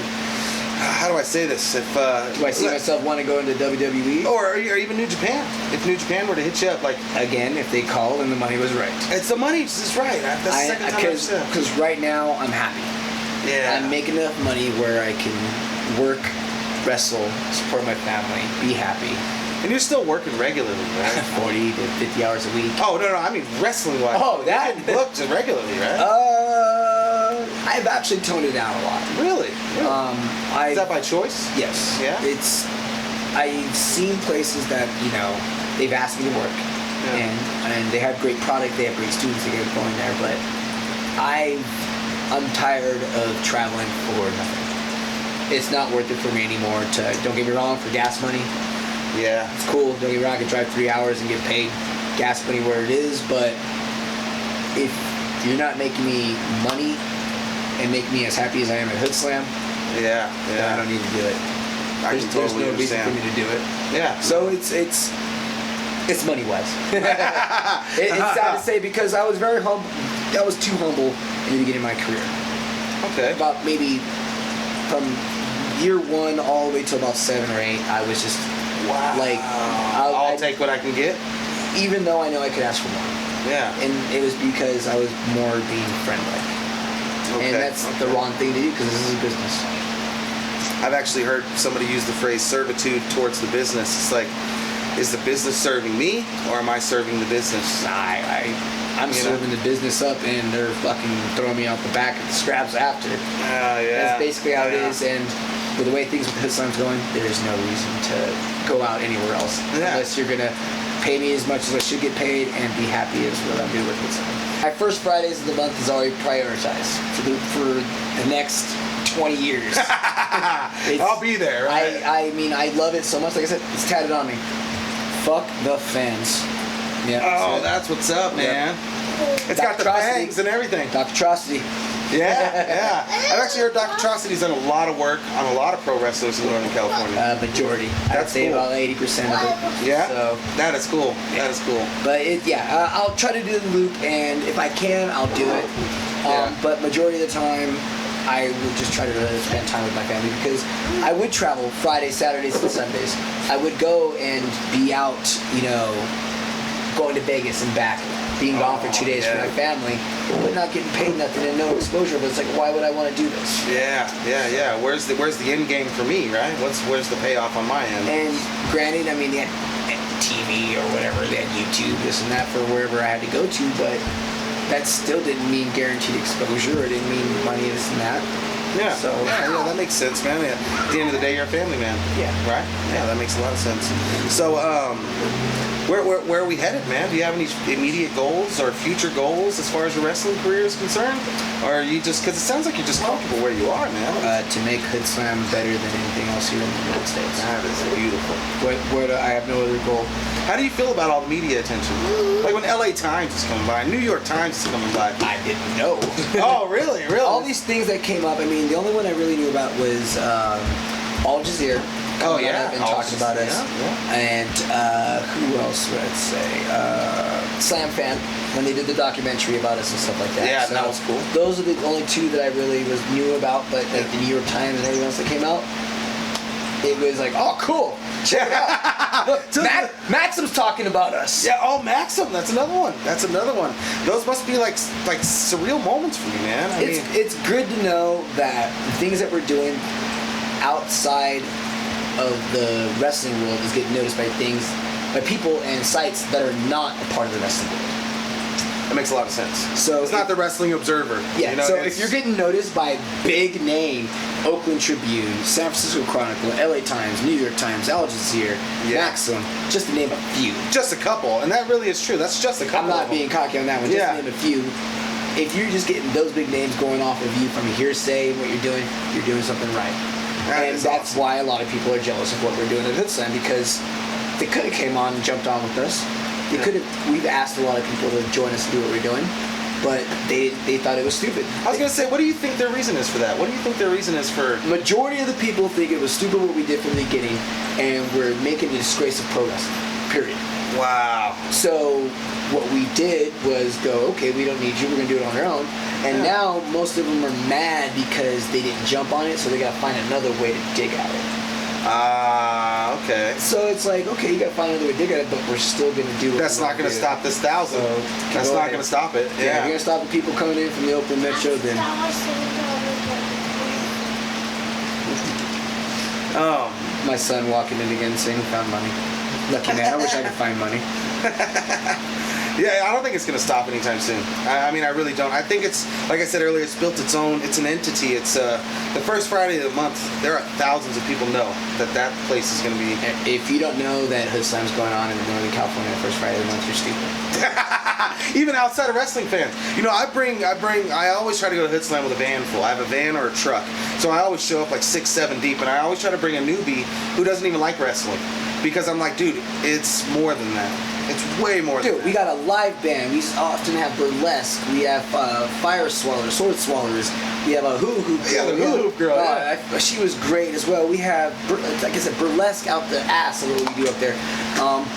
How do I say this? If Do I see myself want to go into WWE? or even New Japan? If New Japan were to hit you up, like Again, if they called and the money was right. it's the money, it's right. That's the second time I've said. Because right now I'm happy. Yeah. I'm making enough money where I can work, wrestle, support my family, be happy. And you're still working regularly, right? 40 to 50 hours a week. Oh no, I mean wrestling wise. Oh, that- You're getting booked regularly, right? I've actually toned it down a lot. Really? Is Is that by choice? Yes. Yeah? I've seen places that, they've asked me to work. Yeah. And they have great product, they have great students that get going there, but I'm tired of traveling for nothing. It's not worth it for me anymore don't get me wrong, for gas money. Yeah. It's cool, don't get me wrong, I can drive 3 hours and get paid gas money where it is, but if you're not making me money and make me as happy as I am at Hoodslam, Yeah. then I don't need to do it. There's totally no reason for understand. me to do it. Yeah. So it's money wise. It's sad to say because I was very humble. I was too humble in the beginning of my career. Okay. About maybe from year 1 all the way to about 7 or 8, I was just like I'll take what I can get. even though I know I could ask for more. Yeah. And it was because I was more being friendly. Okay. And that's the wrong thing to do because this is a business. I've actually heard somebody use the phrase servitude towards the business. It's like, is the business serving me or am I serving the business? I'm serving the business up and they're fucking throwing me out the back at the scraps after. Yeah. That's basically how it is. And with the way things with Hoodslam's going, there's no reason to go out anywhere else unless you're gonna pay me as much as I should get paid and be happy as what I'm doing with Hoodslam. My first Fridays of the month is already prioritized for the next 20 years. I'll be there, right? I mean, I love it so much. Like I said, it's tatted on me. Fuck the fans. Yeah. Oh, that's what's up, man. It's got the Doctrosity. fangs and everything. Dr. Trosty. Yeah. I've actually heard Dr. Trostity's done a lot of work on a lot of pro wrestlers in Northern California. Majority. I'd That's say cool. about 80% of it. Yeah? So, That is cool. That is cool. but I'll try to do the loop, and if I can, I'll do it. Yeah. But majority of the time, I would just try to spend time with my family because I would travel Fridays, Saturdays, and Sundays. I would go and be out, going to Vegas and back, being gone for 2 days for my family, but not getting paid nothing and no exposure. But it's like, why would I want to do this? Yeah. Where's the end game for me, right? Where's the payoff on my end? And granted, I mean, they had TV or whatever, they had YouTube, this and that for wherever I had to go to, but that still didn't mean guaranteed exposure or didn't mean money, this and that. Yeah. So yeah, that makes sense, man. Yeah. At the end of the day, you're a family man. Yeah. Right? Yeah, that makes a lot of sense. So, where are we headed, man? Do you have any immediate goals or future goals as far as your wrestling career is concerned? Or are you just, because it sounds like you're just comfortable where you are, man. to make Hoodslam better than anything else here in the United States. That is beautiful. What I have no other goal. How do you feel about all the media attention? Like when LA Times is coming by, New York Times is coming by. I didn't know. Oh, really? Really? All these things that came up, I mean, the only one I really knew about was Al Jazeera. Oh, yeah. And talking about us. Yeah. And who else would I say? Slam Fan, when they did the documentary about us and stuff like that. Yeah, So that was cool. Those are the only two that I really knew about, but like the New York Times and everything else that came out, it was like, oh, cool. Check it out. Look, Maxim's talking about us. Yeah, oh, Maxim, that's another one. Those must be like surreal moments for you, man. I mean, It's good to know that the things that we're doing outside of the wrestling world is getting noticed by people and sites that are not a part of the wrestling world. that makes a lot of sense. So it's not the Wrestling Observer. Yeah, so if you're getting noticed by a big name, Oakland Tribune, San Francisco Chronicle, LA Times, New York Times, Al Jazeera, Maxim, just to name a few. Just a couple, and that really is true. That's just a couple. I'm not being cocky on that one, just to name a few. If you're just getting those big names going off of you from hearsay and what you're doing something right. That's awesome. Why a lot of people are jealous of what we're doing at Hoodslam, because they could have came on and jumped on with us. We've asked a lot of people to join us to do what we're doing, but they thought it was stupid. I was going to say, what do you think their reason is for that? What do you think their reason is for... Majority of the people think it was stupid what we did from the beginning, and we're making a disgrace of pro wrestling, period. Wow. So what we did was go, okay, we don't need you, we're gonna do it on our own. And now most of them are mad because they didn't jump on it, so they gotta find another way to dig at it. Okay. So it's like, okay, you gotta find another way to dig at it, but we're still gonna do it. That's not gonna stop this 1,000. So, that's not gonna stop it. Yeah, if you're gonna stop the people coming in from the Oakland Metro, then my son walking in again saying he found money. Lucky man, I wish I could find money. Yeah, I don't think it's going to stop anytime soon. I mean, I really don't. I think it's, like I said earlier, it's built its own, it's an entity. It's the first Friday of the month, there are thousands of people know that place is going to be. If you don't know that Hoodslam's going on in Northern California the first Friday of the month, you're stupid. Even outside of wrestling fans. You know, I always try to go to Hoodslam with a van full. I have a van or a truck. So I always show up like 6, 7 deep, and I always try to bring a newbie who doesn't even like wrestling. Because I'm like, dude, it's more than that. It's way more than that. Dude, we got a live band. We often have burlesque. We have fire swallowers, sword swallowers. We have a hula hoop girl. Yeah, the hula hoop girl. She was great as well. We have, like I said, burlesque out the ass of what we do up there.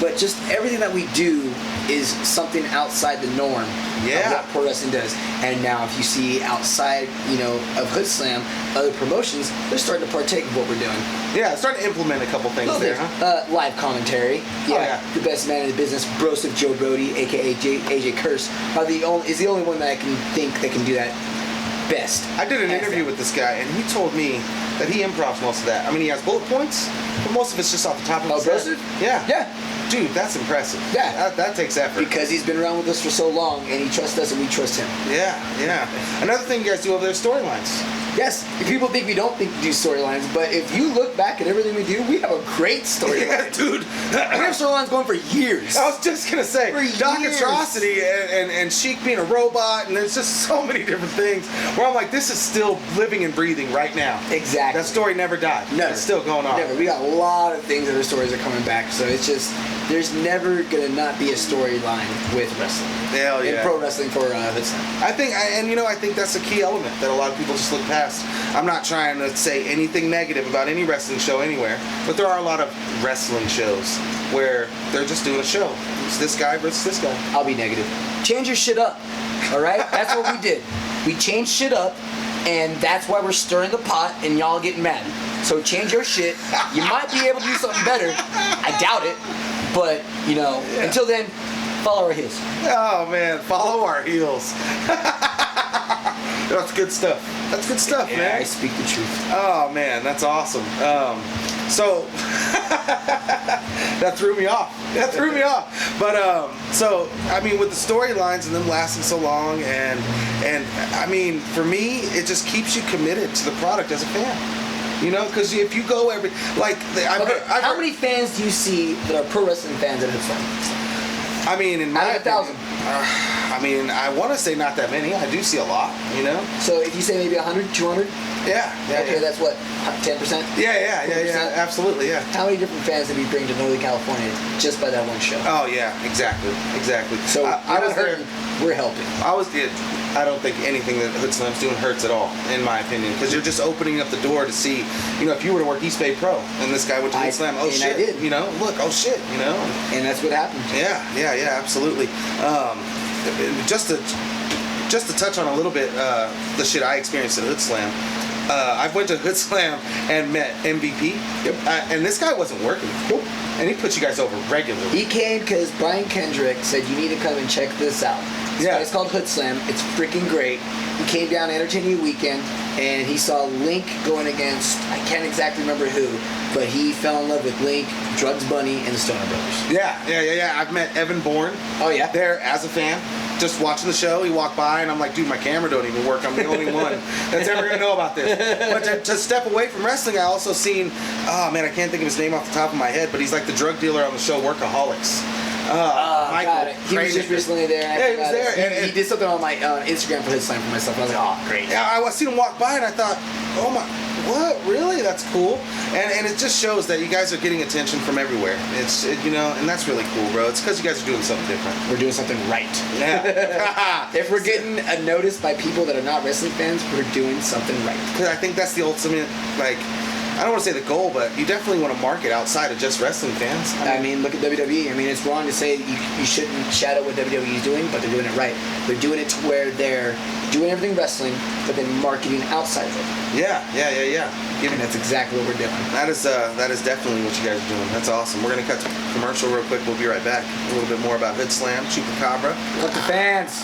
But just everything that we do is something outside the norm of what pro wrestling does. And now if you see outside, of Hoodslam, other promotions, they're starting to partake of what we're doing. Yeah, starting to implement a couple things there, huh? Live commentary. Yeah. The best man in the business, Broseph Joe Brody, aka AJ Curse, is the only one that I can think that can do that best. I did an interview with this guy, and he told me that he improvs most of that. I mean, he has bullet points, but most of it's just off the top of his head. Yeah. Yeah. Dude, that's impressive. Yeah. That takes effort. Because he's been around with us for so long, and he trusts us, and we trust him. Yeah. Another thing you guys do over there is storylines. Yes, people think we don't do storylines, but if you look back at everything we do, we have a great storyline. Yeah, dude. We have storylines going for years. I was just going to say, Doc Atrocity and Sheik being a robot, and there's just so many different things where I'm like, this is still living and breathing right now. Exactly. That story never died. Never. It's still going on. Never. We got a lot of things that our stories are coming back, so it's just, there's never going to not be a storyline with wrestling. Hell yeah. And pro wrestling for Hoodslam. I think that's a key element that a lot of people just look past. I'm not trying to say anything negative about any wrestling show anywhere, but there are a lot of wrestling shows where they're just doing a show. It's this guy versus this guy. I'll be negative. Change your shit up, all right? That's what we did. We changed shit up, and that's why we're stirring the pot and y'all getting mad. So change your shit. You might be able to do something better. I doubt it, but, until then, follow our heels. Oh, man, follow our heels. That's good stuff. That's good stuff, man. I speak the truth. Oh, man, that's awesome. So, that threw me off. But, I mean, with the storylines and them lasting so long, and I mean, for me, it just keeps you committed to the product as a fan. Because if you go how many fans do you see that are pro wrestling fans at Hoodslam? I mean, in my opinion, 1,000. I want to say not that many. I do see a lot, So if you say maybe 100, 200? Yeah. Okay, that's what, 10%? Yeah, absolutely, yeah. How many different fans did we bring to Northern California just by that one show? Oh, yeah, exactly. So I was hurting, we're helping. I don't think anything that Hoodslam's doing hurts at all, in my opinion, because you're just opening up the door to see, if you were to work East Bay Pro, and this guy went to Hoodslam, I did. Look, And that's what happened. Yeah, absolutely. Just to touch on a little bit the shit I experienced at Hoodslam. I went to Hoodslam and met MVP. Yep. And this guy wasn't working. Nope. And he put you guys over regularly. He came because Brian Kendrick said, you need to come and check this out. It's called Hoodslam. It's freaking great. He came down to entertain you weekend, and he saw Link going against, I can't exactly remember who, but he fell in love with Link, Drugs Bunny, and the Stoner Brothers. Yeah. I've met Evan Bourne. Oh, yeah? There as a fan. Just watching the show, he walked by, and I'm like, dude, my camera don't even work. I'm the only one that's ever going to know about this. But to step away from wrestling, I also seen, I can't think of his name off the top of my head, but he's like the drug dealer on the show Workaholics. Michael. He was just recently there. Yeah, he was there. And he did something on my Instagram for Hoodslam for myself. I was like, oh, great. Yeah, I seen him walk by, and I thought, oh my, what? Really? That's cool. And it just shows that you guys are getting attention from everywhere. And that's really cool, bro. It's because you guys are doing something different. We're doing something right. Yeah. If we're getting a notice by people that are not wrestling fans, we're doing something right. Because I think that's the ultimate, I don't want to say the goal, but you definitely want to market outside of just wrestling fans. I mean, look at WWE. I mean, it's wrong to say you shouldn't shadow what WWE is doing, but they're doing it right. They're doing it to where they're doing everything wrestling, but then marketing outside of it. Yeah. And that's exactly what we're doing. That is definitely what you guys are doing. That's awesome. We're going to cut to commercial real quick. We'll be right back. A little bit more about Hoodslam, Chupacabra. Look the fans.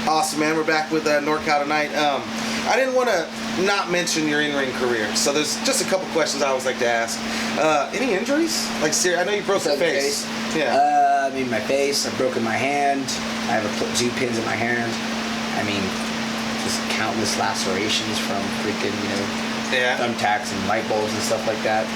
Awesome, man. We're back with NorCal tonight. I didn't want to not mention your in-ring career, so there's just a couple questions I always like to ask. Any injuries? Like, I know you broke your face. Yeah. I mean, my face. I've broken my hand. I have 2 pins in my hand. I mean, just countless lacerations from freaking, thumbtacks and light bulbs and stuff like that.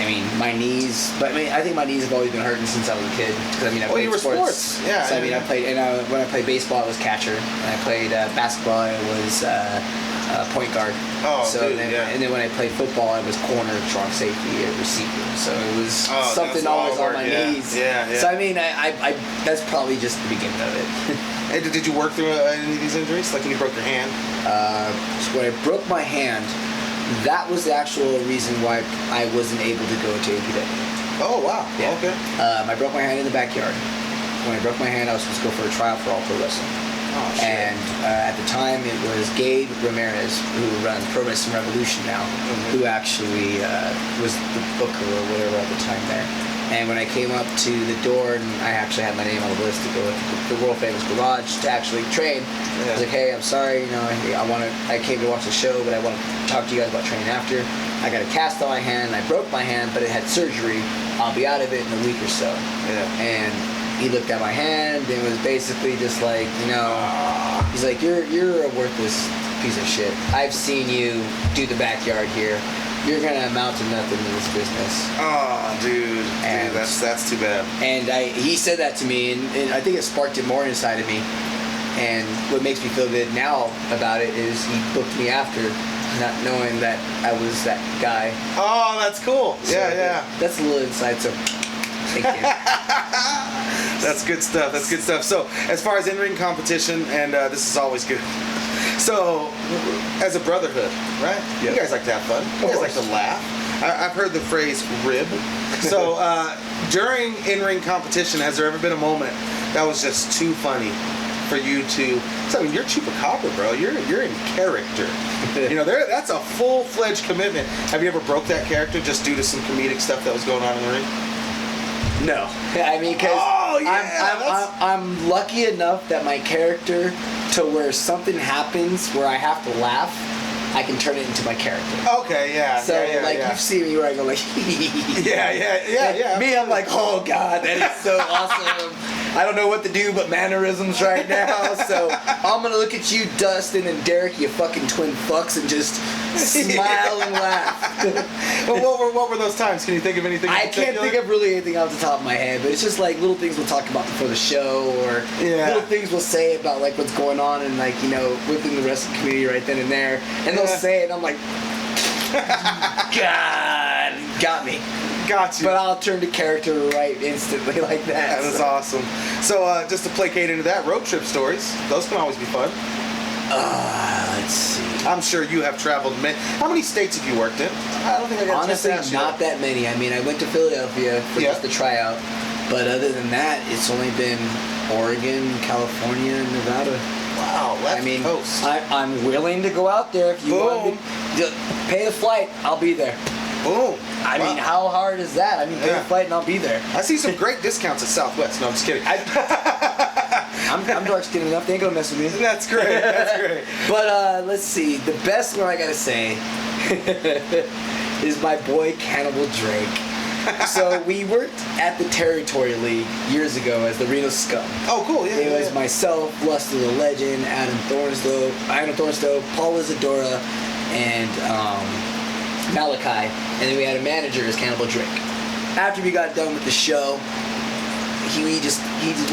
I mean, my knees, but I mean, I think my knees have always been hurting since I was a kid. Because I mean, I played you were sports. Yeah. So I mean, I played, and when I played baseball, I was catcher. And I played basketball, I was point guard. Oh, so dude, and then when I played football, I was corner, strong safety, and receiver. So it was something always on my knees. Yeah. So I mean, I that's probably just the beginning of it. Hey, did you work through any of these injuries? Like when you broke your hand? So when I broke my hand, that was the actual reason why I wasn't able to go to APW. Oh, wow. Yeah. Okay. I broke my hand in the backyard. When I broke my hand, I was supposed to go for a tryout for All Pro Wrestling. Oh, shit. And at the time, it was Gabe Ramirez, who runs Pro Wrestling Revolution now, who actually was the booker or whatever at the time there. And when I came up to the door, and I actually had my name on the list to go to the world famous garage to actually train, I was like, hey, I'm sorry, I came to watch the show, but I want to talk to you guys about training after. I got a cast on my hand, I broke my hand, but it had surgery. I'll be out of it in a week or so. Yeah. And he looked at my hand and was basically just like, he's like, you're a worthless piece of shit. I've seen you do the backyard here. You're gonna amount to nothing in this business. Oh, dude, that's too bad. And he said that to me, and I think it sparked it more inside of me. And what makes me feel good now about it is he booked me after, not knowing that I was that guy. Oh, that's cool. So Yeah. That's a little insight. So thank you. That's good stuff. That's good stuff. So, as far as in-ring competition, and this is always good. So, as a brotherhood, right? Yep. You guys like to have fun. You guys like to laugh. I've heard the phrase rib. So, during in-ring competition, has there ever been a moment that was just too funny for you to. So, I mean, you're Chupacabra, bro. You're in character. You know, that's a full-fledged commitment. Have you ever broke that character just due to some comedic stuff that was going on in the ring? No, I mean, because I'm lucky enough that my character, to where something happens where I have to laugh, I can turn it into my character. Okay, yeah. So, you see me where I go like, yeah. Me, I'm like, oh God, that is so awesome. I don't know what to do but mannerisms right now, so I'm gonna look at you, Dustin and Derek, you fucking twin fucks, and just smile and laugh. Well, what were those times? Can you think of anything? I can't think of really anything off the top of my head, but it's just like little things we'll talk about before the show, or little things we'll say about like what's going on and like, you know, within the wrestling community right then and there, and they'll say it, and I'm like, God, got me. Got you. But I'll turn to character right instantly like that. That is awesome. So just to placate into that, road trip stories, those can always be fun. Let's see. I'm sure you have traveled many. How many states have you worked in? I don't think I got Honestly, a chance to not that many. I mean, I went to Philadelphia for just the tryout, but other than that, it's only been Oregon, California, and Nevada. Wow, left coast. I'm willing to go out there if you want to pay the flight. I'll be there. Boom. I mean, how hard is that? I mean, pay the flight and I'll be there. I see some great discounts at Southwest. No, I'm just kidding. I'm dark skinned enough. They ain't gonna mess with me. That's great. That's great. But let's see. The best one I gotta say is my boy Cannibal Drake. So we worked at the Territory League years ago as the Reno Scum. Oh, cool. Yeah. It was myself, Luster the Legend, Adam Thornstowe, Paul Isadora, and Malachi, and then we had a manager as Cannibal Drake. After we got done with the show, we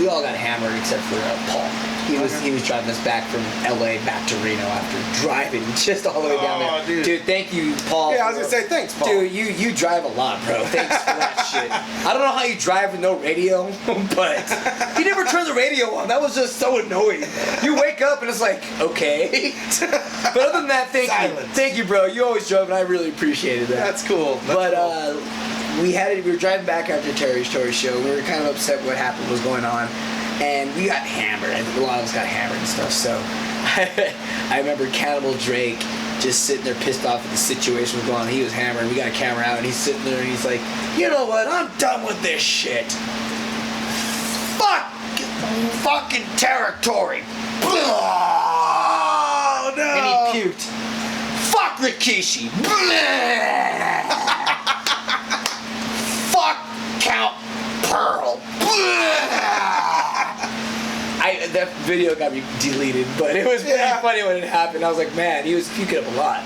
all got hammered except for Paul. He was driving us back from LA back to Reno after driving just all the way down there. Dude, thank you, Paul. Yeah, I was gonna say thanks, Paul. Dude, you drive a lot, bro. Thanks for that shit. I don't know how you drive with no radio, but he never turned the radio on. That was just so annoying. You wake up and it's like, okay. But other than that, thank you, bro. You always drove, and I really appreciated that. That's cool. We were driving back after Terry's Story show. We were kind of upset what happened was going on, and we got hammered. I think a lot of us got hammered and stuff. So I remember Cannibal Drake just sitting there pissed off at the situation was going on. He was hammered. We got a camera out, and he's sitting there, and he's like, you know what? I'm done with this shit. Fucking Territory. Oh no! And he puked. Fuck Rikishi. Fuck Count Pearl. That video got me deleted, but it was pretty funny when it happened. I was like, man, he was puking up a lot.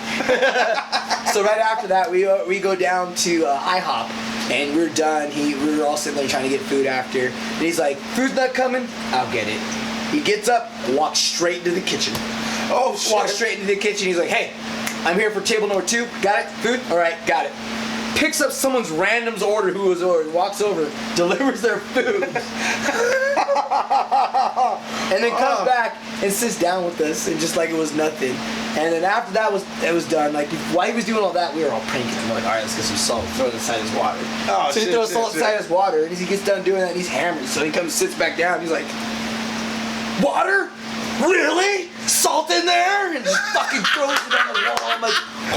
So right after that, we go down to IHOP, and we're done. We were all sitting there trying to get food after, and he's like, food's not coming? I'll get it. He gets up, walks straight into the kitchen. Oh, shit. Walks straight into the kitchen. He's like, hey, I'm here for table number 2. Got it? Food? All right, got it. Picks up someone's random's order who was ordered, walks over, delivers their food, and then comes back and sits down with us, and just like it was nothing. And then after that it was done. Like while he was doing all that, we were all pranking him. We're like, all right, let's get some salt, throw it inside his water. So he throws salt inside his water, and as he gets done doing that, and he's hammered. So he comes, sits back down, and he's like, water? Really? Salt in there? And just fucking throws it on the wall. I'm like,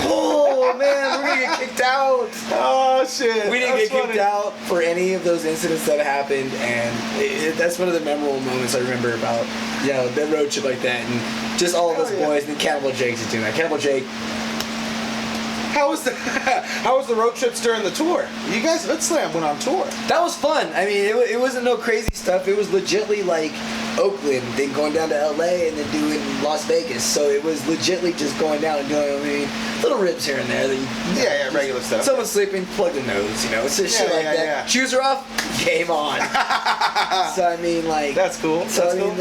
oh man, we're gonna get kicked out. Oh shit. We didn't get kicked out for any of those incidents that happened, and that's one of the memorable moments I remember about, you know, the road trip like that, and just all of us boys, and Cannibal Jake's doing that. Cannibal Jake. How was the road trips during the tour? You guys, Hoodslam went on tour. That was fun. I mean, it wasn't no crazy stuff. It was legitly like Oakland, then going down to LA, and then doing Las Vegas. So it was legitly just going down and doing, I mean, little ribs here and there. That regular stuff. Someone's sleeping, plug the nose, you know. It's just shit like that. Yeah. Shoes are off, game on. So I mean, like, that's cool. So I mean,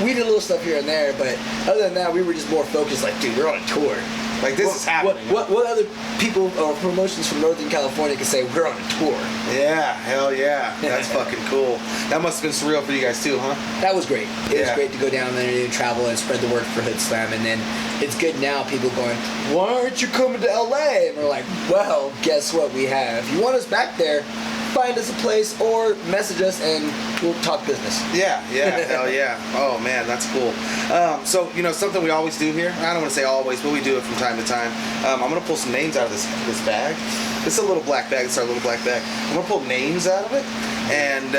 we did little stuff here and there, but other than that, we were just more focused. Like, dude, we're on a tour. Like, this is happening. What other people or promotions from Northern California can say we're on a tour? Yeah, hell yeah. That's fucking cool. That must have been surreal for you guys too, huh? That was great. It was great to go down there and travel and spread the word for Hoodslam. And then it's good now, people going, why aren't you coming to LA? And we're like, well, guess what we have? If you want us back there, find us a place or message us and we'll talk business. Yeah, hell yeah. Oh man, that's cool. So, something we always do here, I don't want to say always, but we do it from time to time. I'm going to pull some names out of this bag. It's a little black bag. It's our little black bag. I'm going to pull names out of it, and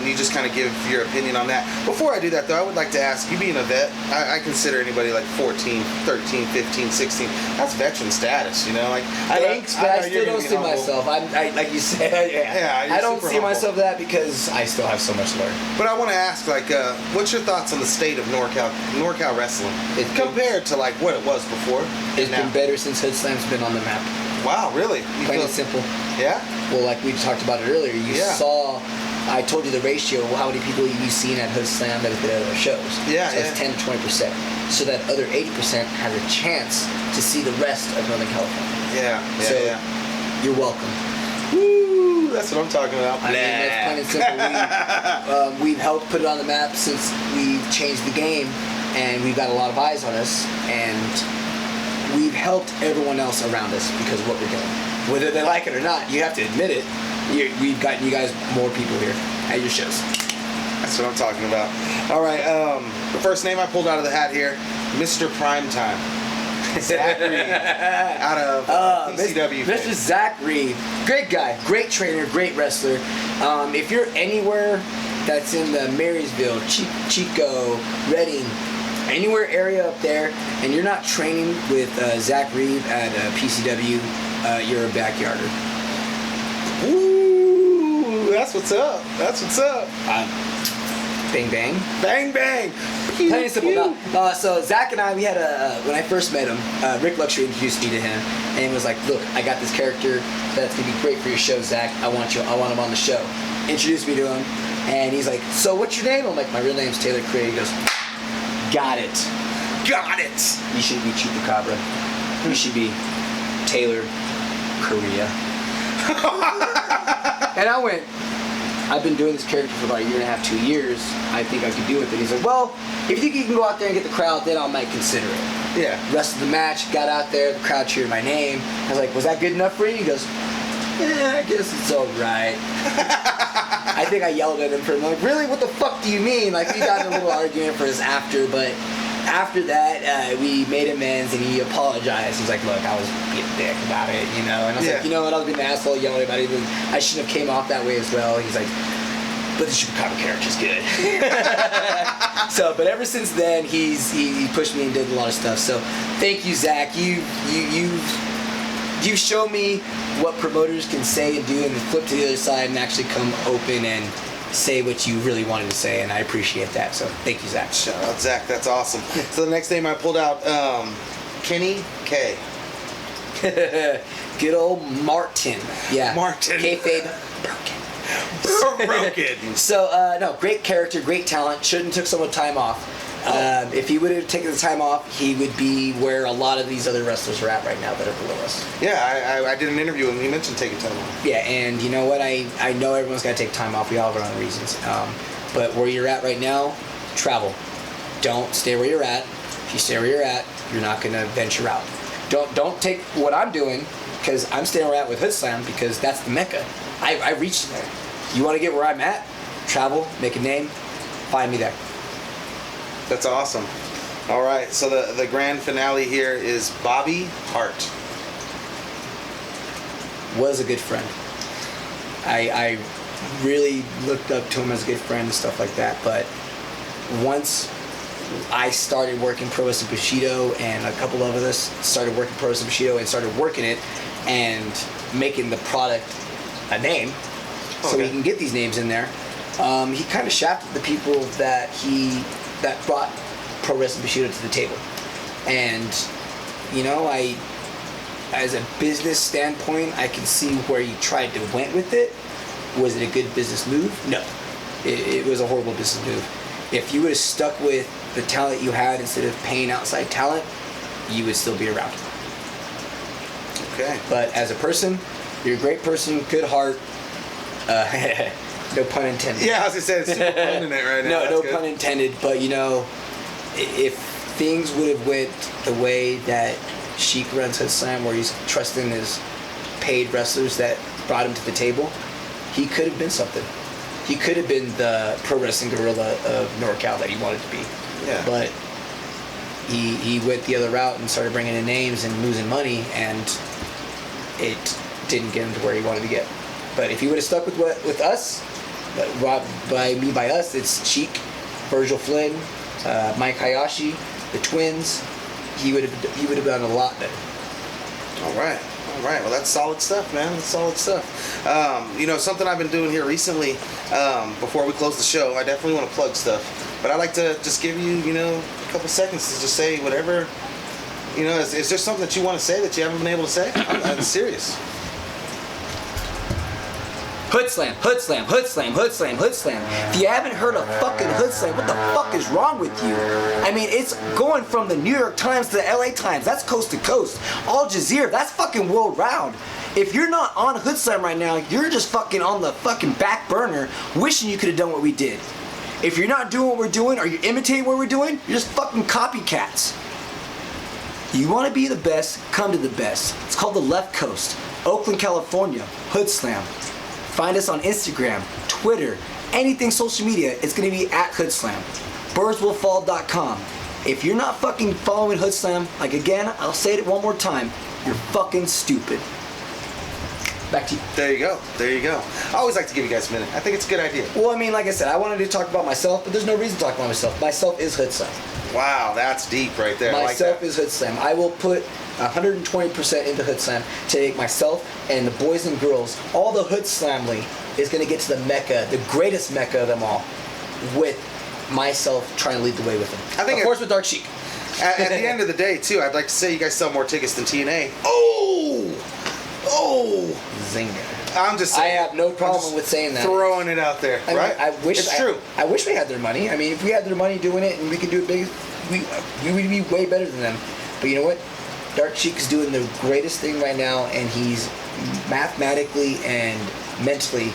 you just kind of give your opinion on that. Before I do that, though, I would like to ask, you being a vet, I consider anybody like 14, 13, 15, 16, that's veteran status, Thanks, but I still don't see myself. I like you said, I don't see myself that because I still have so much to learn. But I want to ask, what's your thoughts on the state of NorCal wrestling compared to what it was before? It's been better since Hoodslam's been on the map. Wow, really? Plain and simple. Yeah? Well, like we talked about it earlier, you saw, I told you the ratio, how many people you've seen at Hoodslam that have been at our shows. Yeah, so it's 10 to 20%. So that other 80% has a chance to see the rest of Northern California. You're welcome. Woo, that's what I'm talking about. I mean, that's plain and simple. We've helped put it on the map since we've changed the game, and we've got a lot of eyes on us, and we've helped everyone else around us because of what we're doing. Whether they like it or not, you have to admit it. We've gotten you guys more people here at your shows. That's what I'm talking about. All right, the first name I pulled out of the hat here, Mr. Primetime. Zach Reed, out of PCW. Mr. Zach Reed, great guy, great trainer, great wrestler. If you're anywhere that's in the Marysville, Chico, Redding, anywhere area up there, and you're not training with Zach Reed at PCW, you're a backyarder. Ooh, that's what's up. That's what's up. Bang bang. Bang bang. Plain and simple. So Zach and I, we had when I first met him, Rick Luxury introduced me to him, and was like, "Look, I got this character that's gonna be great for your show, Zach. I want him on the show." Introduced me to him, and he's like, "So what's your name?" I'm like, "My real name's Taylor Craig." He goes, "Got it. Got it. You should be Chupacabra. You should be Taylor Korea." And I went, "I've been doing this character for about 1.5 to 2 years. I think I could do it." And he's like, "Well, if you think you can go out there and get the crowd, then I might consider it." Yeah. Rest of the match, got out there, the crowd cheered my name. I was like, "Was that good enough for you?" He goes, "Yeah, I guess it's all right." I think I yelled at him for a moment. Really, what the fuck do you mean? Like, we got in a little argument for his after, but after that, we made amends and he apologized. He's like, "Look, I was being a dick about it, And I was like, "You know what? I was being an asshole yelling about it. I shouldn't have came off that way as well." He's like, "But the Chupacabra character's good." But ever since then, he pushed me and did a lot of stuff. So, thank you, Zach. You show me what promoters can say and do, and then flip to the other side and actually come open and say what you really wanted to say, and I appreciate that. So thank you, Zach. Shout out, Zach. That's awesome. So the next name I pulled out, Kenny K. Good old Martin. Yeah. Martin. Kayfabe broken. So no, great character, great talent. Shouldn't took so much time off. If he would have taken the time off, he would be where a lot of these other wrestlers are at right now that are below us. Yeah, I did an interview and he mentioned taking time off. Yeah, and you know what? I know everyone's got to take time off. We all have our own reasons. But where you're at right now, travel. Don't stay where you're at. If you stay where you're at, you're not going to venture out. Don't take what I'm doing, because I'm staying where I'm at with Hoodslam, because that's the mecca. I reached there. You want to get where I'm at? Travel, make a name, find me there. That's awesome. All right, so the grand finale here is Bobby Hart. Was a good friend. I really looked up to him as a good friend and stuff like that, but once I started working Pro Wrestling Bushido and a couple of us started working Pro Wrestling Bushido and started working it and making the product a name, so we can get these names in there, he kind of shafted the people that brought Pro Wrestling Bushido to the table. And, as a business standpoint, I can see where you tried to went with it. Was it a good business move? No. It was a horrible business move. If you would have stuck with the talent you had instead of paying outside talent, you would still be around. Okay. But as a person, you're a great person, good heart. No pun intended. Yeah, I was gonna say it's super pun in it right now. No pun intended. But if things would have went the way that Sheik runs Hoodslam, where he's trusting his paid wrestlers that brought him to the table, he could have been something. He could have been the pro wrestling gorilla of NorCal that he wanted to be. Yeah. But he went the other route and started bringing in names and losing money, and it didn't get him to where he wanted to get. But if he would have stuck with us, by us, it's Cheek, Virgil Flynn, Mike Hayashi, the Twins. He would have done a lot better. All right. Well, that's solid stuff, man. That's solid stuff. Something I've been doing here recently, before we close the show, I definitely want to plug stuff. But I like to just give you, a couple seconds to just say whatever, is there something that you want to say that you haven't been able to say? I'm serious. Hoodslam, Hoodslam, Hoodslam, Hoodslam, Hoodslam. If you haven't heard of fucking Hoodslam, what the fuck is wrong with you? I mean, it's going from the New York Times to the LA Times. That's coast to coast. Al Jazeera, that's fucking world round. If you're not on Hoodslam right now, you're just fucking on the fucking back burner wishing you could have done what we did. If you're not doing what we're doing or you're imitating what we're doing, you're just fucking copycats. You want to be the best, come to the best. It's called the Left Coast, Oakland, California, Hoodslam. Find us on Instagram, Twitter, anything social media. It's going to be at Hoodslam. Birdswillfall.com. If you're not fucking following Hoodslam, like again, I'll say it one more time, you're fucking stupid. Back to you. There you go. I always like to give you guys a minute. I think it's a good idea. Well, I mean, like I said, I wanted to talk about myself, but there's no reason to talk about myself. Myself is Hoodslam. Wow, that's deep right there. Myself is Hoodslam. I will put 120% into Hoodslam to make myself and the boys and girls, all the Hoodslamly is going to get to the Mecca, the greatest Mecca of them all, with myself trying to lead the way with them. I think, of course, with Dark Sheik. At the end of the day, too, I'd like to say you guys sell more tickets than TNA. Oh! Zinger. I'm just saying. I have no problem with saying that. Throwing it out there, right? It's true. I wish they had their money. I mean, if we had their money doing it and we could do it big, we would be way better than them. But you know what? Dark Sheik is doing the greatest thing right now, and he's mathematically and mentally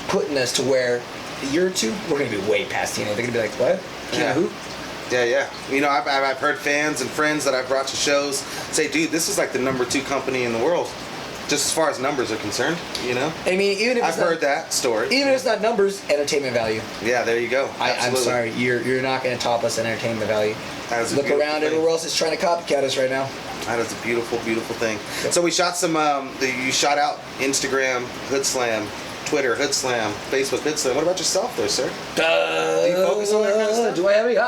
putting us to where a year or two, we're going to be way past TNA. They're going to be like, what? Who? Yeah. I've heard fans and friends that I've brought to shows say, dude, this is like the number 2 company in the world. Just as far as numbers are concerned, I mean, even if I've heard that story. Even if it's not numbers, entertainment value. Yeah, there you go. I'm sorry, you're not going to top us in entertainment value. Look around, everywhere else is trying to copycat us right now. That is a beautiful, beautiful thing. Yep. So we shot some. You shot out Instagram, Hoodslam, Twitter, Hoodslam, Facebook, Hoodslam. What about yourself, there, sir? Do you focus on that kind of stuff? Do I have any?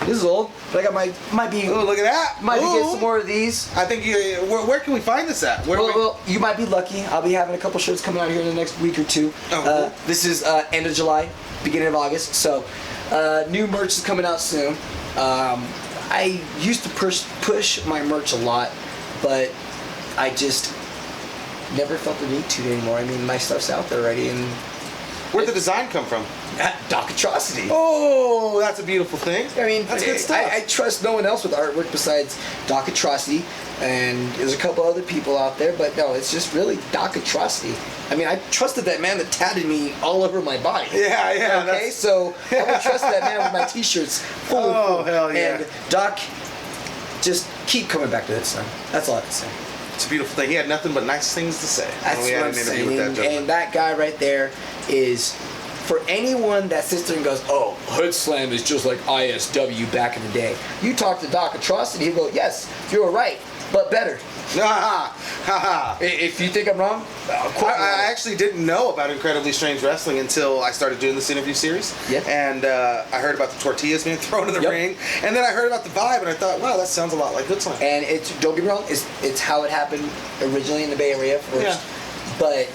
This is old, but I got might be. Oh, look at that! Might be getting some more of these. I think where can we find this at? Well, you might be lucky. I'll be having a couple shirts coming out here in the next week or two. Cool. This is end of July, beginning of August. So, new merch is coming out soon. I used to push my merch a lot, but I just never felt the need to anymore. I mean, my stuff's out there already, and where'd the design come from? Doc Atrocity. Oh, that's a beautiful thing. I mean, that's good stuff. I trust no one else with artwork besides Doc Atrocity, and there's a couple other people out there, but no, it's just really Doc Atrocity. I mean, I trusted that man that tatted me all over my body. Yeah. Okay, so I'm gonna trust that man with my t-shirts full of full. Hell yeah. And Doc, just keep coming back to this, son. That's all I can say. It's a beautiful thing. He had nothing but nice things to say. That's what I'm saying. And that guy right there is, for anyone that sits there and goes, oh, Hoodslam is just like ISW back in the day. You talk to Doc Atrocity, he'll go, yes, you were right, but better. If you think I'm wrong, I actually didn't know about Incredibly Strange Wrestling until I started doing this interview series. Yep. And I heard about the tortillas being thrown in the ring, and then I heard about the vibe, and I thought, wow, that sounds a lot like Hoodslam. And don't get me wrong, it's how it happened originally in the Bay Area first. Yeah. But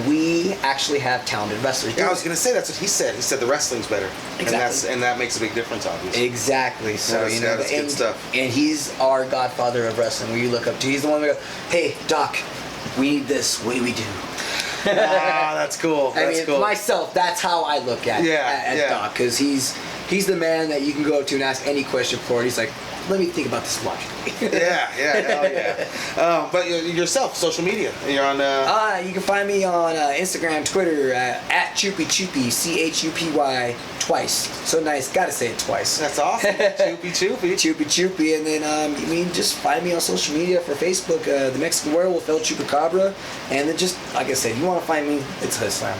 we actually have talented wrestlers. Yeah, I was going to say that's what he said. He said the wrestling's better. Exactly. And that makes a big difference, obviously. Exactly. So, that's good stuff. And he's our godfather of wrestling, where you look up to. He's the one that goes, hey, Doc, we need this. What do we do? That's cool. Cool. Myself, that's how I look at Doc, because he's the man that you can go up to and ask any question for, and he's like, let me think about this logically. Yeah, hell yeah. But yourself, social media. You're on. You can find me on Instagram, Twitter at Chupy, CHUPY twice. So nice, gotta say it twice. That's awesome. Choopy. And then just find me on social media for Facebook, the Mexican Werewolf El Chupacabra, and then just like I said, you want to find me, it's Hoodslam.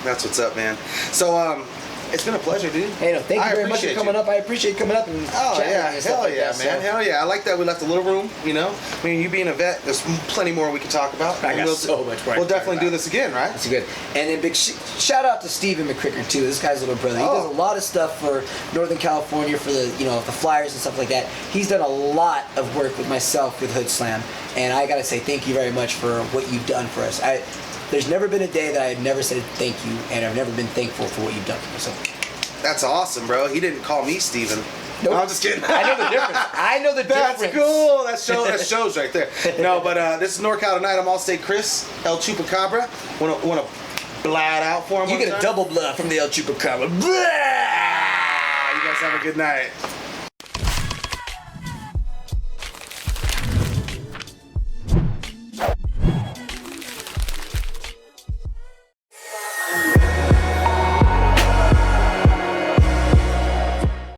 That's what's up, man. So it's been a pleasure, dude. Hey, no, thank you very much for coming up. I appreciate you coming up and chatting yeah, and stuff hell like yeah, that, man, so. hell yeah. I like that we left a little room. You know, I mean, you being a vet, there's plenty more we can talk about. I got so much more. We'll definitely do this again, right? That's good. And then big shout out to Steven McCricker too. This guy's little brother. He does a lot of stuff for Northern California for the the flyers and stuff like that. He's done a lot of work with myself with Hoodslam, and I gotta say thank you very much for what you've done for us. There's never been a day that I've never said thank you, and I've never been thankful for what you've done for me. So. That's awesome, bro. He didn't call me Steven. Nope. No, I'm just kidding. I know the difference. I know the difference. That's cool. That shows right there. No, but this is NorCal Tonight. I'm Allstate Chris El Chupacabra. Want to blad out for him? You get a double blood from the El Chupacabra. You guys have a good night.